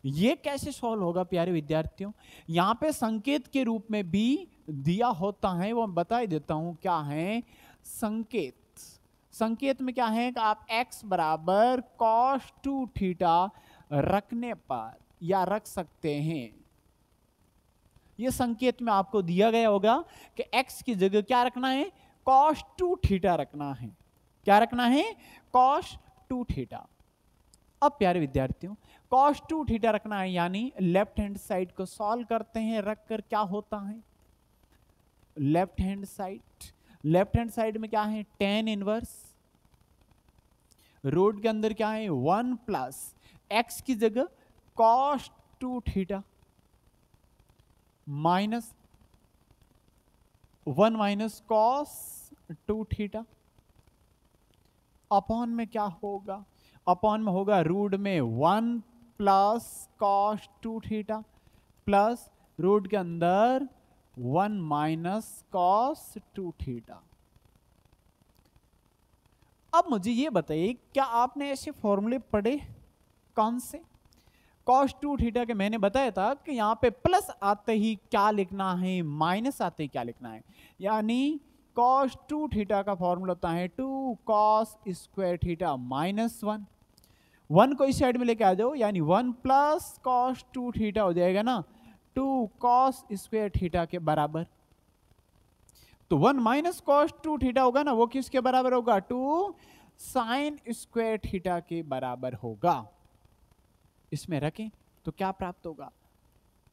ये कैसे सॉल्व होगा प्यारे विद्यार्थियों, यहां पे संकेत के रूप में भी दिया होता है, वो बता ही देता हूं क्या है संकेत। संकेत में क्या है कि आप x बराबर cos 2 थीटा रखने पर या रख सकते हैं, ये संकेत में आपको दिया गया होगा कि x की जगह क्या रखना है cos 2 थीटा रखना है, क्या रखना है cos 2 थीटा। अब प्यारे विद्यार्थियों cos 2 थीटा रखना है, यानी लेफ्ट हैंड साइड को सॉल्व करते हैं, रखकर क्या होता है लेफ्ट हैंड साइड में क्या है टेन इनवर्स, रूट के अंदर क्या है 1 प्लस एक्स की जगह cos 2 theta minus 1 minus cos 2 theta, upon में क्या होगा, अपॉन में होगा रूट में 1 प्लस cos 2 थीटा प्लस रूट के अंदर 1 माइनस cos 2 थीटा। अब मुझे ये बताइए क्या आपने ऐसे फॉर्मूले पढ़े, कौन से, cos 2 थीटा के मैंने बताया था कि यहां पे प्लस आते ही क्या लिखना है, माइनस आते ही क्या लिखना है, यानी cos 2 थीटा का फॉर्मूला होता है 2 cos स्क्वायर थीटा माइनस 1 को इस साइड में लेके आ जाओ, यानी 1 प्लस cos 2 थीटा हो जाएगा ना 2 cos स्क्वायर थीटा के बराबर। तो 1 माइनस cos 2 थीटा होगा ना, वो किसके बराबर होगा 2 साइन स्क्वायर थीटा के बराबर होगा। इसमें रखें तो क्या प्राप्त होगा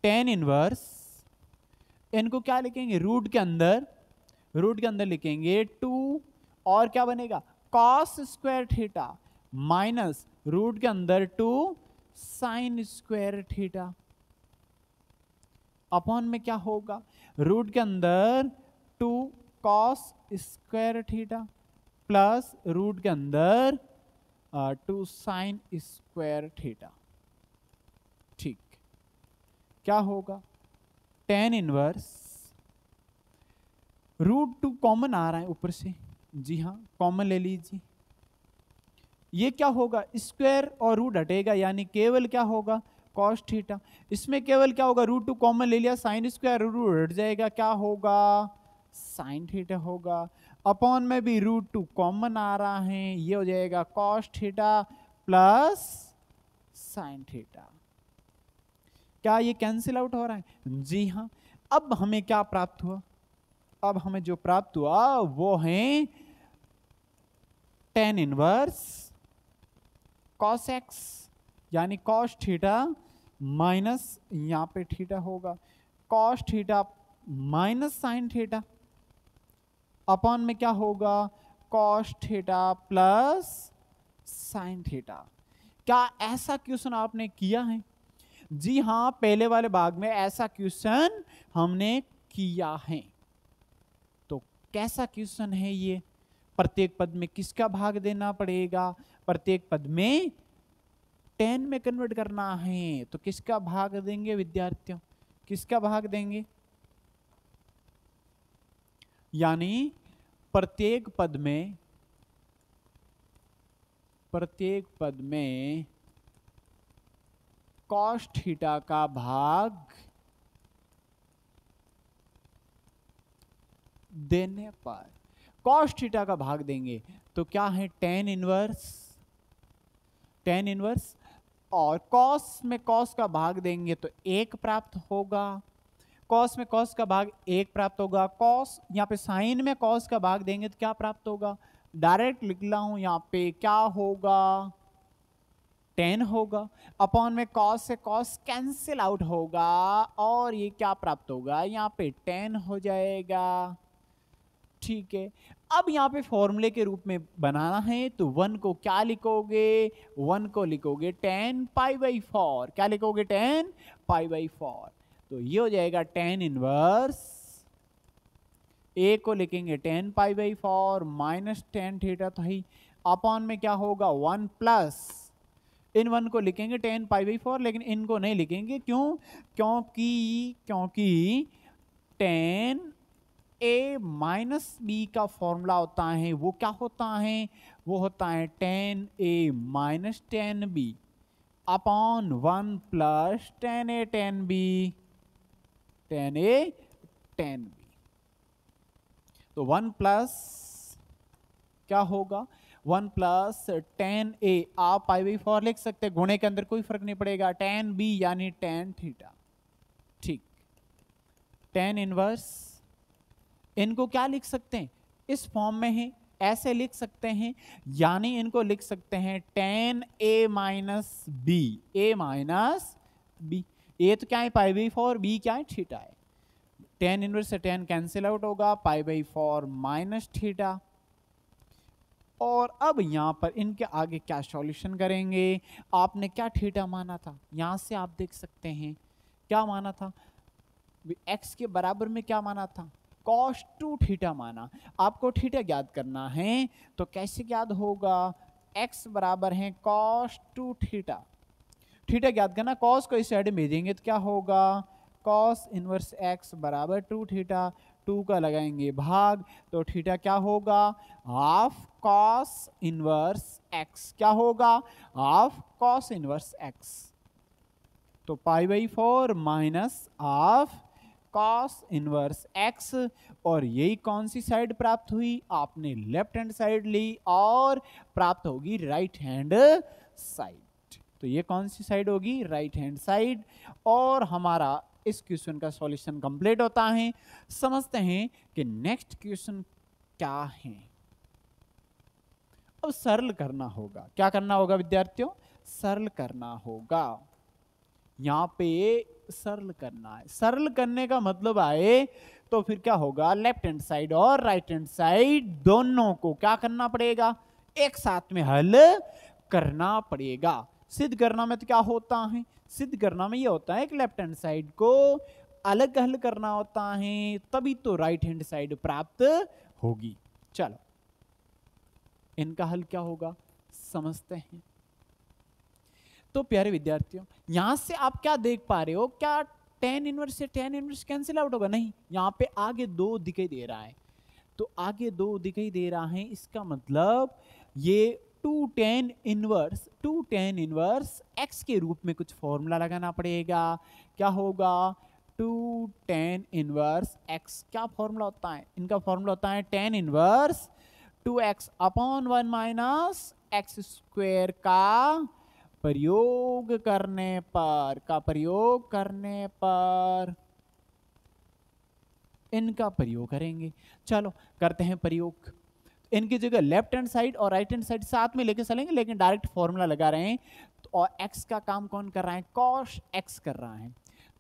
टेन इनवर्स, इनको क्या लिखेंगे रूट के अंदर लिखेंगे 2, और क्या बनेगा cos square theta minus root के अंदर 2 साइन स्क्वायर थीटा, अपॉन में क्या होगा रूट के अंदर 2 cos square theta plus root के अंदर 2 साइन स्क्वायर थीटा। ठीक, क्या होगा टेन इनवर्स रूट 2 कॉमन आ रहा है ऊपर से, जी हाँ कॉमन ले लीजिए, ये क्या होगा स्क्वायर और रूट हटेगा, यानी केवल क्या होगा cos थीटा, इसमें केवल क्या होगा रूट 2 कॉमन ले लिया, साइन स्क्वायर रूट हट जाएगा, क्या होगा साइन थीटा होगा, अपॉन में भी रूट 2 कॉमन आ रहा है, ये हो जाएगा cos theta plus sine theta. क्या ये कैंसिल आउट हो रहा है, जी हाँ। अब हमें क्या प्राप्त हुआ, अब हमें जो प्राप्त हुआ वो है टेन इनवर्स cos x, यानी cos थीटा माइनस यहां पे थीटा होगा cos theta minus sine theta, upon में क्या होगा cos theta plus sine theta. क्या ऐसा क्वेश्चन आपने किया है, जी हां पहले वाले भाग में ऐसा क्वेश्चन हमने किया है। तो कैसा क्वेश्चन है ये? प्रत्येक पद में किसका भाग देना पड़ेगा? प्रत्येक पद में 10 में कन्वर्ट करना है, तो किसका भाग देंगे विद्यार्थियों? किसका भाग देंगे? यानी प्रत्येक पद में कॉस थीटा का भाग देने पर, कॉस थीटा का भाग देंगे तो क्या है? tan इनवर्स, और कॉस में कॉस का भाग देंगे तो 1 प्राप्त होगा। कॉस में कॉस का भाग 1 प्राप्त होगा। कॉस यहाँ पे साइन में कॉस का भाग देंगे तो क्या प्राप्त होगा? डायरेक्ट लिख रहा हूं यहाँ पे, क्या होगा? 10 होगा। अपॉन में कॉस से कॉस कैंसिल आउट होगा और ये क्या प्राप्त होगा? यहाँ पे 10 हो जाएगा। ठीक है, अब यहाँ पे फॉर्मूले के रूप में बनाना है तो 1 को क्या लिखोगे? 1 को लिखोगे 10 π/4। क्या लिखोगे? 10 π/4। तो ये हो जाएगा tan इनवर्स, a को लिखेंगे 10 π/4 माइनस tan थीटा, तो ही अपॉन में क्या होगा? 1 प्लस, इन 1 को लिखेंगे 10 π/4, लेकिन इनको नहीं लिखेंगे। क्यों? क्योंकि tan a माइनस b का फॉर्मूला होता है, वो क्या होता है? वो होता है tan a minus tan b upon 1 plus tan a tan b, tan a tan b। तो 1 प्लस क्या होगा? 1 प्लस tan a, आप π/4 लिख सकते हैं, गुणे के अंदर कोई फर्क नहीं पड़ेगा, tan b यानी tan थीटा। ठीक, tan इनवर्स, इनको क्या लिख सकते हैं? इस फॉर्म में है, ऐसे लिख सकते हैं, यानी इनको लिख सकते हैं tan a minus b, a minus b। a तो क्या है? π/4, b क्या है? थीटा है। tan इनवर्स से tan कैंसिल आउट होगा, π/4 माइनस थीटा। और अब यहां पर इनके आगे क्या सॉल्यूशन करेंगे? आपने क्या थीटा माना था? यहां से आप देख सकते हैं क्या माना था? x के बराबर में क्या माना था? cos 2 थीटा माना। आपको थीटा ज्ञात करना है तो कैसे ज्ञात होगा? x बराबर है cos 2 थीटा। थीटा ज्ञात करना, cos को इस साइड में भेजेंगे तो क्या होगा? cos इनवर्स x बराबर 2 थीटा, 2 का लगाएंगे भाग, तो थीटा क्या होगा? Half cos inverse x। क्या होगा? Half cos inverse x। तो π/4 minus half cos inverse x, और यही कौन सी साइड प्राप्त हुई? आपने लेफ्ट हैंड साइड ली और प्राप्त होगी राइट हैंड साइड। तो ये कौन सी साइड होगी? Right hand side. और हमारा इस क्वेश्चन का सॉल्यूशन कंप्लीट होता है। समझते हैं कि नेक्स्ट क्वेश्चन क्या है। अब सरल करना होगा। क्या करना होगा विद्यार्थियों? सरल करना होगा। यहां पे सरल करना है। सरल करने का मतलब आए तो फिर क्या होगा? लेफ्ट हैंड साइड और राइट हैंड साइड दोनों को क्या करना पड़ेगा? एक साथ में हल करना पड़ेगा। सिद्ध करना में तो क्या होता है? सिद्ध करना में ये होता है कि लेफ्ट हैंड साइड को अलग हल करना होता है, तभी तो राइट हैंड साइड प्राप्त होगी। चलो इनका हल क्या होगा समझते हैं। तो प्यारे विद्यार्थियों, यहां से आप क्या देख पा रहे हो? क्या tan इनवर्स से tan इनवर्स कैंसिल आउट होगा? नहीं, यहां पे आगे 2 दिखाई दे रहा है, तो आगे 2 दिखाई दे रहा है, इसका मतलब ये 2 tan इनवर्स x के रूप में कुछ फॉर्मूला लगाना पड़ेगा। क्या होगा? 2 tan इनवर्स x। क्या फॉर्मूला होता है इनका? फॉर्मूला होता है tan inverse 2x upon 1 minus X square का प्रयोग करने पर इनका प्रयोग करेंगे। चलो करते हैं प्रयोग। इनकी जगह लेफ्ट हैंड साइड और राइट हैंड साइड साथ में लेके चलेंगे, लेकिन डायरेक्ट फॉर्मूला लगा रहे हैं। और x का काम कौन कर रहा है? cos x कर रहा है।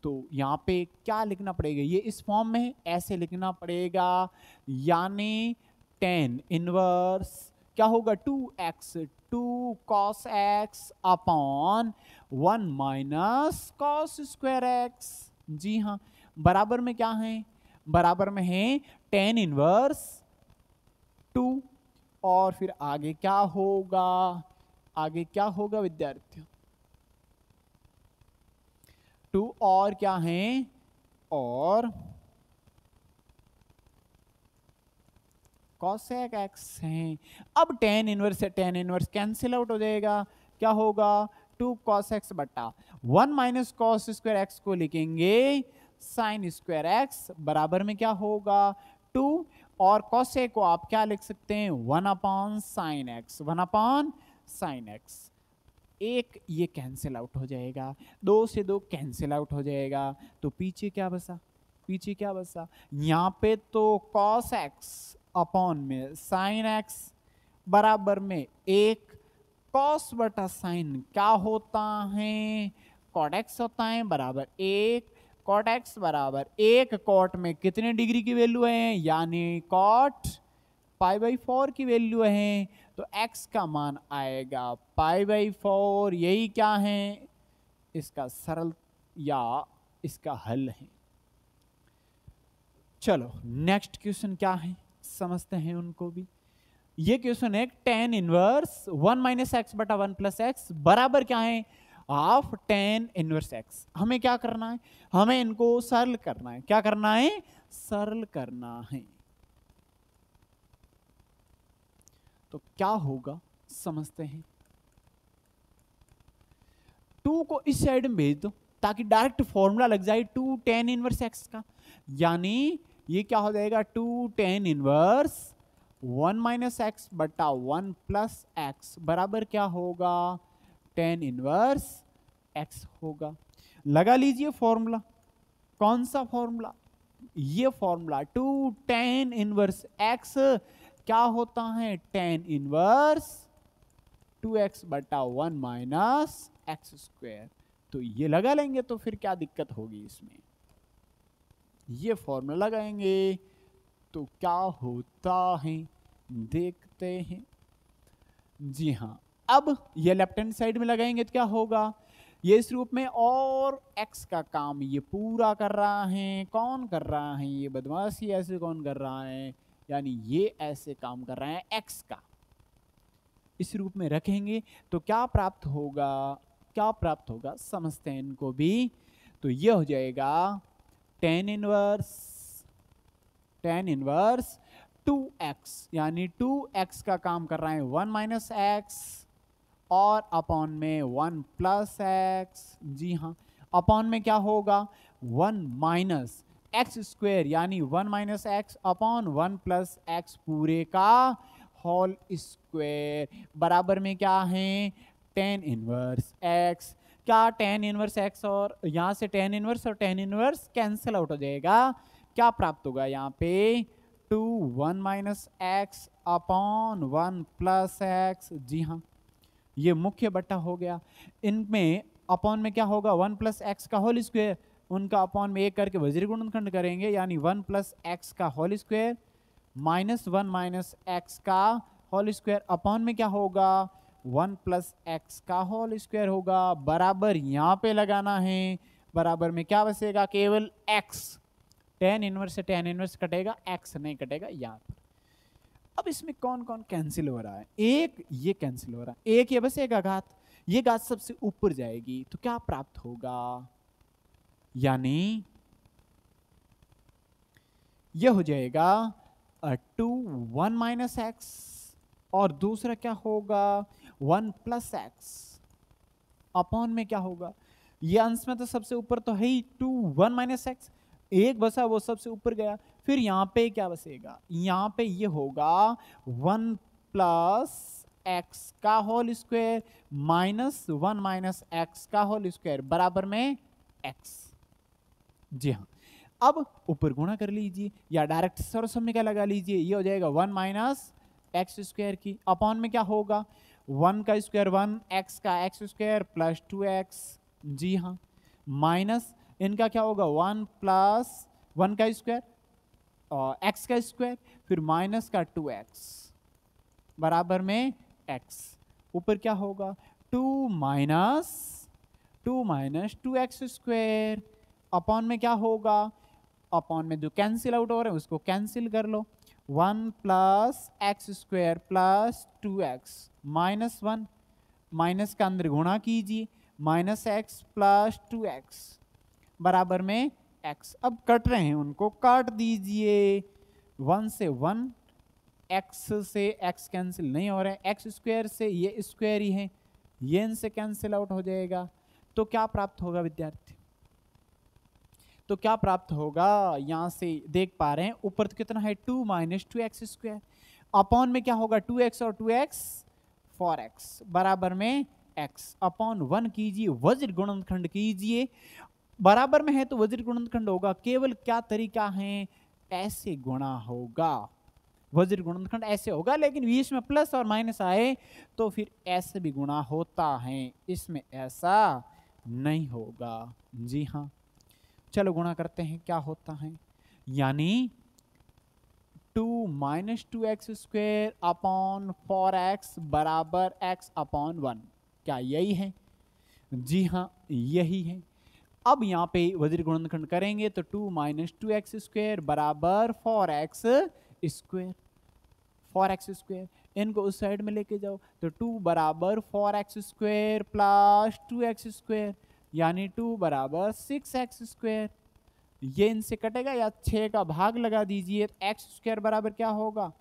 तो यहाँ पे क्या लिखना पड़ेगा? ये इस फॉर्म में है, ऐसे लिखना पड़ेगा, यानी tan इनवर्स क्या होगा? 2x 2 cos x upon 1 minus cos square x। जी हाँ, बराबर में क्या है? बराबर में है tan इनवर्स 2 और फिर आगे क्या होगा, आगे क्या होगा विद्यार्थियों, 2 और क्या है, और cosec x है। अब tan इनवर्स है, tan इनवर्स कैंसिल आउट हो जाएगा, क्या होगा 2 cos x बटा 1 माइनस कॉस स्क्वायर x को लिखेंगे साइन स्क्वायर x बराबर में क्या होगा 2, और cosec को आप क्या लिख सकते हैं 1 upon sine x, 1 upon sine x. एक ये कैंसिल आउट हो जाएगा, 2 से 2 कैंसिल आउट हो जाएगा, तो पीछे क्या बचा, पीछे क्या बचा, यहाँ पे तो cos x अपॉन में साइन एक्स बराबर में 1 कॉस बटा साइन क्या होता है कॉट एक्स होता है बराबर 1, कॉट एक्स बराबर 1, कॉट में कितने डिग्री की वैल्यू है, यानी कॉट π/4 की वैल्यू है, तो x का मान आएगा π/4। यही क्या है इसका सरल या इसका हल है। चलो नेक्स्ट क्वेश्चन क्या है समझते हैं उनको भी। ये क्वेश्चन है tan इनवर्स 1 माइनस एक्स बटा 1 प्लस एक्स बराबर क्या है हाफ tan इनवर्स x। हमें क्या करना है, हमें इनको सरल करना है, क्या करना है सरल करना है। तो क्या होगा समझते हैं, 2 को इस साइड में भेज दो ताकि डायरेक्ट फॉर्मूला लग जाए 2 tan इनवर्स x का, यानी ये क्या हो जाएगा 2 tan इनवर्स 1 माइनस एक्स बटा 1 प्लस एक्स बराबर क्या होगा tan इनवर्स x होगा। लगा लीजिए फॉर्मूला, कौन सा फॉर्मूला, ये फॉर्मूला 2 tan इनवर्स x क्या होता है tan इनवर्स 2x बटा 1 माइनस एक्स स्क्वायर। तो ये लगा लेंगे तो फिर क्या दिक्कत होगी इसमें, ये फॉर्मूला लगाएंगे तो क्या होता है देखते हैं। जी हाँ, अब ये लेफ्ट हैंड साइड में लगाएंगे तो क्या होगा, ये इस रूप में और x का काम ये पूरा कर रहा है, कौन कर रहा है ये बदमाशी ऐसे कौन कर रहा है, यानी ये ऐसे काम कर रहा है x का, इस रूप में रखेंगे तो क्या प्राप्त होगा, क्या प्राप्त होगा समझते हैं इनको भी। तो ये हो जाएगा tan इनवर्स 2x, यानी 2x का काम कर रहा है 1 माइनस एक्स और अपॉन में 1 प्लस एक्स। जी हाँ, अपॉन में क्या होगा 1 माइनस एक्स स्क्वायर, यानी 1 minus x upon 1 plus x पूरे का होल स्क्वायर बराबर में क्या है tan इनवर्स x। क्या tan इनवर्स x, और यहां से tan इनवर्स और tan इनवर्स कैंसिल आउट हो जाएगा, क्या प्राप्त होगा यहाँ पे 2 1 minus x upon 1 plus x. जी हाँ, ये मुख्य बट्टा हो गया, इनमें अपॉन में क्या होगा 1 प्लस एक्स का होल स्क्वायर, उनका अपॉन में एक करके वज्र गुणनखंड करेंगे, यानी 1 प्लस एक्स का whole square minus 1 minus X का होल स्क्वायर अपॉन में क्या होगा 1 प्लस एक्स का होल स्क्वायर होगा, बराबर यहाँ पे लगाना है, बराबर में क्या बचेगा केवल x, tan इनवर्स से tan इनवर्स कटेगा, x नहीं कटेगा यहाँ पर। अब इसमें कौन कौन कैंसिल हो रहा है, एक ये कैंसिल हो रहा है, एक ये बचेगा घात, ये घात सबसे ऊपर जाएगी तो क्या प्राप्त होगा, यानी ये हो जाएगा 2 1 माइनस एक्स और दूसरा क्या होगा 1 प्लस एक्स अपॉन में क्या होगा, ये अंश में तो सबसे ऊपर तो है ही 2 1 माइनस एक्स, एक बसा वो सबसे ऊपर गया, फिर यहाँ पे क्या बसेगा, यहाँ पे ये होगा 1 प्लस एक्स का whole square minus 1 minus X का होल स्क्वायर बराबर में एक्स। जी हाँ, अब ऊपर गुणा कर लीजिए या डायरेक्ट सर्वसम्य का लगा लीजिए, ये हो जाएगा 1 माइनस एक्स स्क्वायर की अपॉन में क्या होगा 1 का स्क्वायर 1 एक्स का एक्स स्क्वायर प्लस 2x। जी हाँ, माइनस इनका क्या होगा 1 प्लस 1 का स्क्वायर और एक्स का स्क्वायर फिर माइनस का 2x बराबर में x, ऊपर क्या होगा 2 माइनस 2x स्क्वायर अपॉन में क्या होगा, अपॉन में जो कैंसिल आउट हो रहे हैं उसको कैंसिल कर लो, 1 plus X square plus 2x minus 1, minus का अंदर गुणा कीजिए, माइनस एक्स प्लस 2x बराबर में x। अब कट रहे हैं, उनको काट दीजिए। 1 से 1, x से x कैंसिल नहीं हो रहे हैं, एक्स स्क्वायर से ये स्क्वायर ही है, ये इनसे कैंसिल आउट हो जाएगा। तो क्या प्राप्त होगा विद्यार्थी? तो क्या प्राप्त होगा? यहां से देख पा रहे हैं ऊपर तो कितना है 2 माइनस 2x स्क्वायर, अपॉन में क्या होगा 2x और 2x 4x बराबर में x अपॉन 1 कीजिए, वज्र गुणनखंड कीजिए। बराबर में है तो वज्र गुणनखंड होगा, केवल क्या तरीका है, ऐसे गुणा होगा, वज्र गुणनखंड ऐसे होगा। लेकिन बीच में प्लस और माइनस आए तो फिर ऐसे भी गुणा होता है, इसमें ऐसा नहीं होगा। जी हाँ, चलो गुणा करते हैं क्या होता है। यानी 2 minus 2x square upon 4x बराबर x अपॉन 1, क्या यही है? जी हाँ, यही है। अब यहाँ पे वज्र गुणनखंड करेंगे तो 2 माइनस 2x स्क्वायर बराबर 4x स्क्वायर, 4x स्क्वायर, इनको उस साइड में लेके जाओ तो 2 बराबर 4x square plus 2x square, यानी 2 बराबर 6x स्क्वायर। ये इनसे कटेगा या 6 का भाग लगा दीजिए, एक्स स्क्वायर बराबर क्या होगा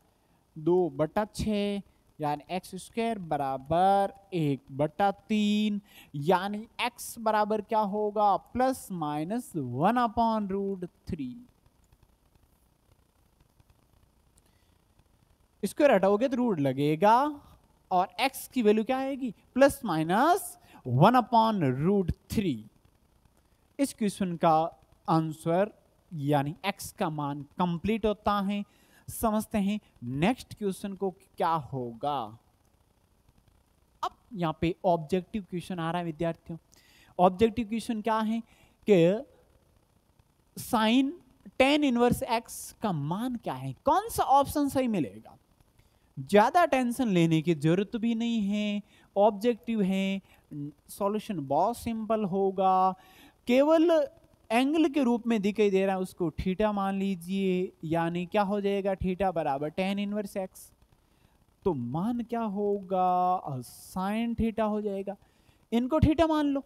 2/6, यानी एक्स स्क्वायर बराबर 1/3, यानी एक्स बराबर क्या होगा प्लस माइनस 1/√3। स्क्वायर हटाओगे तो रूट लगेगा और x की वैल्यू क्या आएगी प्लस माइनस 1/√3। इस क्वेश्चन का आंसर यानी x का मान कंप्लीट होता है। समझते हैं नेक्स्ट क्वेश्चन को क्या होगा। अब यहां पे ऑब्जेक्टिव क्वेश्चन आ रहा है विद्यार्थियों। ऑब्जेक्टिव क्वेश्चन क्या है कि साइन tan इनवर्स x का मान क्या है, कौन सा ऑप्शन सही मिलेगा। ज्यादा टेंशन लेने की जरूरत भी नहीं है, ऑब्जेक्टिव है, सॉल्यूशन बहुत सिंपल होगा। केवल एंगल के रूप में दिखाई दे रहा है, उसको थीटा मान लीजिए, यानी क्या हो जाएगा थीटा बराबर tan इनवर्स x। तो मान क्या होगा साइन थीटा हो जाएगा। इनको थीटा मान लो,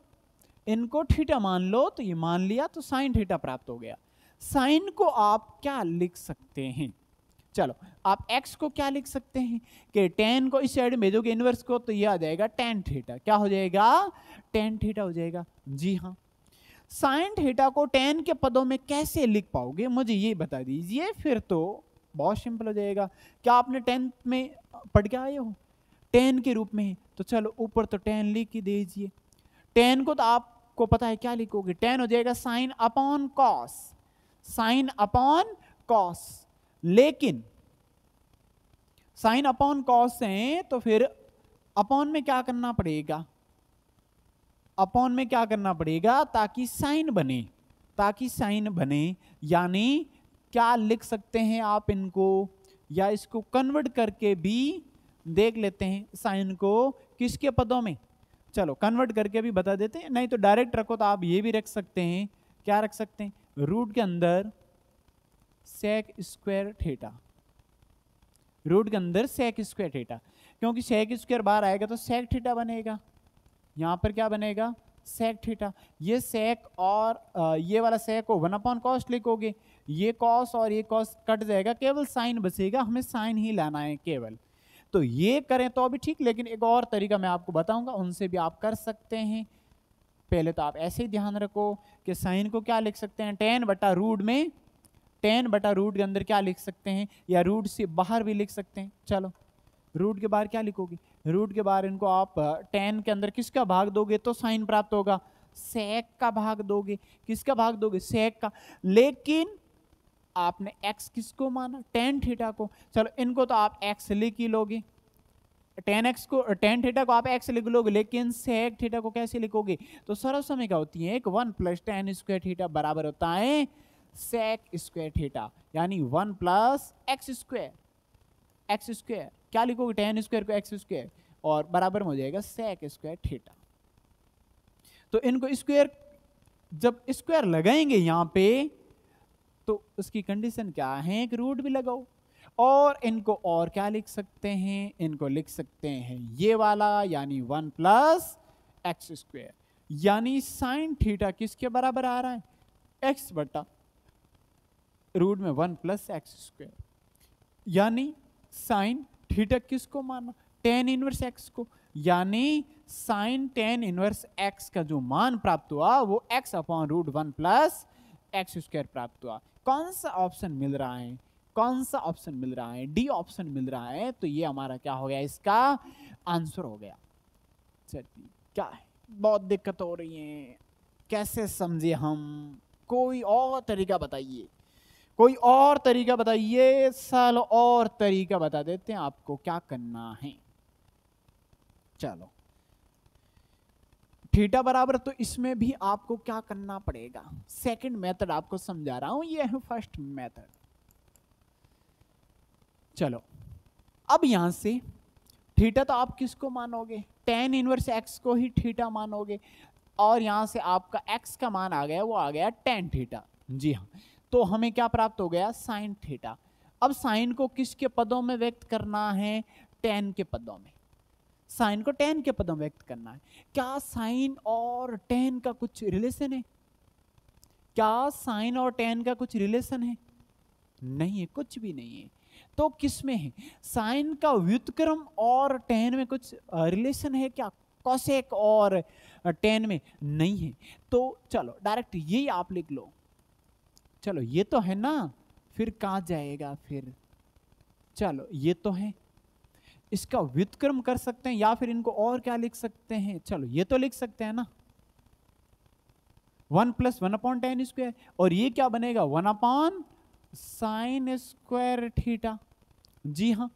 इनको थीटा मान लो, तो ये मान लिया तो साइन थीटा प्राप्त हो गया। साइन को आप क्या लिख सकते हैं, चलो आप x को क्या लिख सकते हैं कि tan को इस साइड में भेजोगे इनवर्स को तो ये आ जाएगा tan थीटा, क्या हो जाएगा tan थीटा हो जाएगा। जी हाँ, साइन थीटा को tan के पदों में कैसे लिख पाओगे मुझे ये बता दीजिए, फिर तो बहुत सिंपल हो जाएगा। क्या आपने 10th में पढ़ के आए हो tan के रूप में, तो चलो ऊपर तो tan लिख ही दीजिए। tan को तो आपको पता है क्या लिखोगे, tan हो जाएगा sine upon cos, sine upon cos. लेकिन साइन अपॉन कॉस है तो फिर अपॉन में क्या करना पड़ेगा, अपॉन में क्या करना पड़ेगा ताकि साइन बने, ताकि साइन बने। यानी क्या लिख सकते हैं आप इनको, या इसको कन्वर्ट करके भी देख लेते हैं साइन को किसके पदों में। चलो कन्वर्ट करके भी बता देते हैं, नहीं तो डायरेक्ट रखो तो आप ये भी रख सकते हैं, क्या रख सकते हैं रूट के अंदर सेक स्क्वायर थीटा, रूट के अंदर सेक स्क्वायर थीटा, क्योंकि सेक स्क्वायर बाहर आएगा तो सेक थीटा बनेगा। यहां पर क्या बनेगा सेक थीटा। ये सेक और ये वाला सेक को 1/cos लिखोगे, ये कॉस और ये कॉस कट जाएगा, केवल साइन बचेगा, हमें साइन ही लाना है केवल। तो ये करें तो अभी ठीक, लेकिन एक और तरीका मैं आपको बताऊंगा, उनसे भी आप कर सकते हैं। पहले तो आप ऐसे ही ध्यान रखो कि साइन को क्या लिख सकते हैं tan/रूट में, tan/रूट के अंदर क्या लिख सकते हैं, या रूट से बाहर भी लिख सकते हैं। चलो रूट के बाहर क्या लिखोगे, रूट के बाहर इनको आप tan के अंदर किसका भाग दोगे तो साइन प्राप्त होगा, सेक का भाग दोगे। किसका भाग दोगे सेक का। लेकिन आपने x किसको माना tan थीटा को, चलो इनको तो आप x लिख ही लोगे, tan थीटा को आप x लिख लोगे, लेकिन सेक थीटा को कैसे लिखोगे, तो सरल समय क्या होती है 1 + tan स्क्वायर थीटा बराबर होता है सेक स्क्वायर थीटा, यानी 1 + x स्क्वायर, एक्स स्क्वायर क्या लिखोगे tan स्क्वायर को x स्क्वायर और बराबर में हो जाएगा सेक स्क्वायर थीटा। तो इनको स्क्वायर जब स्क्वायर लगाएंगे यहां पे तो उसकी कंडीशन क्या है कि रूट भी लगाओ, और इनको और क्या लिख सकते हैं, इनको लिख सकते हैं ये वाला, यानी 1 प्लस एक्स स्क्वायर, यानी साइन थीटा किसके बराबर आ रहा है, एक्स बटा रूट में 1 प्लस एक्स स्क्वायर, यानी साइन थीटा किसको माना, टेन इनवर्स एक्स को, यानी साइन टेन इनवर्स एक्स का जो मान प्राप्त हुआ वो X upon root 1 plus X square प्राप्त हुआ। कौन सा ऑप्शन मिल रहा है, कौन सा ऑप्शन मिल रहा है, डी ऑप्शन मिल रहा है। तो ये हमारा क्या हो गया, इसका आंसर हो गया। चलिए क्या है, बहुत दिक्कत हो रही है, कैसे समझे हम, कोई और तरीका बताइए, कोई और तरीका बताइए, साल और तरीका बता देते हैं आपको क्या करना है। चलो थीटा बराबर, तो इसमें भी आपको क्या करना पड़ेगा, सेकंड मेथड आपको समझा रहा हूं, ये है फर्स्ट मेथड। चलो अब यहां से थीटा तो आप किसको मानोगे, टेन इनवर्स एक्स को ही थीटा मानोगे, और यहां से आपका एक्स का मान आ गया, वो आ गया टेन थीटा। जी हाँ, तो हमें क्या प्राप्त हो गया, साइन थीटा। अब साइन को किसके पदों में व्यक्त करना है, टेन के पदों में, साइन को टेन के पदों में व्यक्त करना है। क्या साइन और टेन का कुछ रिलेशन है, क्या साइन और टेन का कुछ रिलेशन है, नहीं है, कुछ भी नहीं है। तो किस में है, साइन का व्युत्क्रम और टेन में कुछ रिलेशन है क्या, कोसेक और टेन में नहीं है। तो चलो डायरेक्ट यही आप लिख लो, चलो ये तो है ना, फिर कहां जाएगा फिर, चलो ये तो है, इसका व्युत्क्रम कर सकते हैं, या फिर इनको और क्या लिख सकते हैं, चलो ये तो लिख सकते हैं ना, 1 प्लस 1 अपॉन टेन स्क्वायर, और ये क्या बनेगा 1 अपॉन साइन स्क्वायर थीटा। जी हाँ,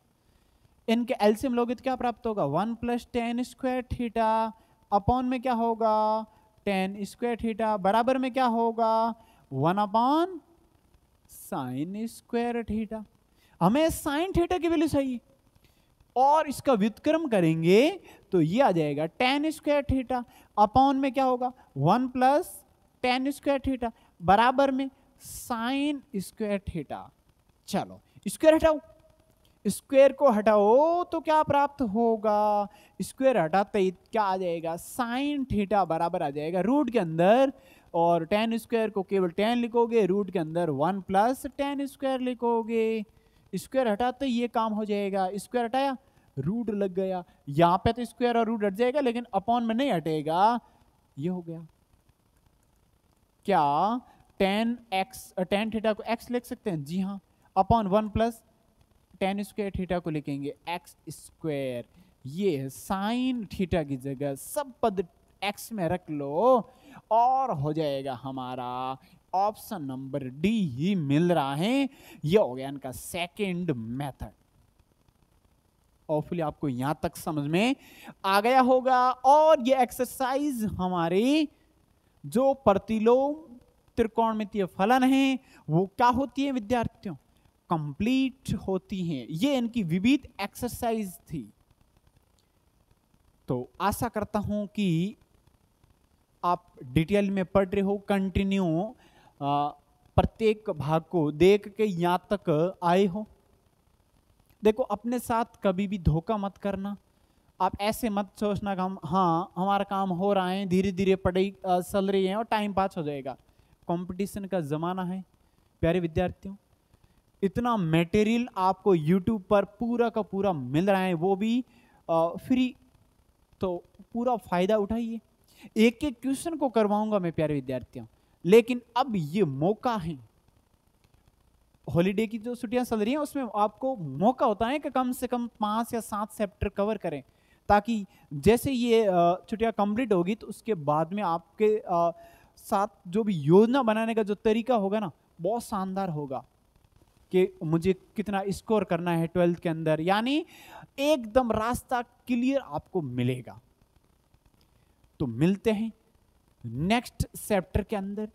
इनके एलसीएम लोगे तो क्या प्राप्त होगा, 1 plus ten square theta upon में क्या होगा, टेन स्क्वायर थीटा, बराबर में क्या होगा 1 अपॉन साइन स्क्वायर थीटा। हमें साइन थीटा की वैल्यू चाहिए, और इसका व्युत्क्रम करेंगे तो ये आ जाएगा टेन स्क्वायर थीटा, अपॉन में क्या होगा 1 प्लस टेन स्क्वायर थीटा, बराबर में साइन स्क्वायर थीटा। चलो स्क्वायर हटाओ, स्क्वायर को हटाओ तो क्या प्राप्त होगा, स्क्वायर हटाते ही क्या आ जाएगा, साइन थीटा बराबर आ जाएगा रूट के अंदर, और टेन स्क्वायर को केवल टेन लिखोगे, रूट के अंदर 1 प्लस टेन स्क्वायर लिखोगे, स्क्वायर हटाते ये काम हो जाएगा, स्क्वायर हटाया रूट लग गया, यहां पे तो स्क्वायर और रूट हट जाएगा, लेकिन अपॉन में नहीं हटेगा, ये हो गया। क्या टेन थीटा को एक्स लिख सकते हैं, जी हाँ, upon 1 plus ten square theta को लिखेंगे एक्स स्क्वायर। ये है साइन थीटा की जगह सब पद एक्स में रख लो, और हो जाएगा हमारा ऑप्शन नंबर डी ही मिल रहा है। ये हो गया इनका सेकंड मेथड। होपफुली आपको यहां तक समझ में आ गया होगा। और ये एक्सरसाइज हमारी जो प्रतिलोम त्रिकोणमितीय फलन है वो क्या होती है विद्यार्थियों, कंप्लीट होती हैं। ये इनकी विविध एक्सरसाइज थी। तो आशा करता हूं कि आप डिटेल में पढ़ रहे हो, कंटिन्यू प्रत्येक भाग को देख के यहां तक आए हो। देखो अपने साथ कभी भी धोखा मत करना। आप ऐसे मत सोचना कि हम हमारा काम हो रहा है, धीरे धीरे पढ़ाई चल रही है और टाइम पास हो जाएगा। कंपटीशन का ज़माना है प्यारे विद्यार्थियों। इतना मटेरियल आपको YouTube पर पूरा का पूरा मिल रहा है, वो भी फ्री, तो पूरा फायदा उठाइए। एक एक क्वेश्चन को करवाऊंगा मैं प्यारे विद्यार्थियों, लेकिन अब ये मौका है, हॉलीडे की जो छुट्टियां चल रही हैं उसमें आपको मौका होता है कि कम से कम 5 या 7 चैप्टर कवर करें, ताकि जैसे ये छुट्टियां कंप्लीट होगी तो उसके बाद में आपके साथ जो भी योजना बनाने का जो तरीका होगा ना, बहुत शानदार होगा कि मुझे कितना स्कोर करना है 12th के अंदर, यानी एकदम रास्ता क्लियर आपको मिलेगा। तो मिलते हैं नेक्स्ट चैप्टर के अंदर।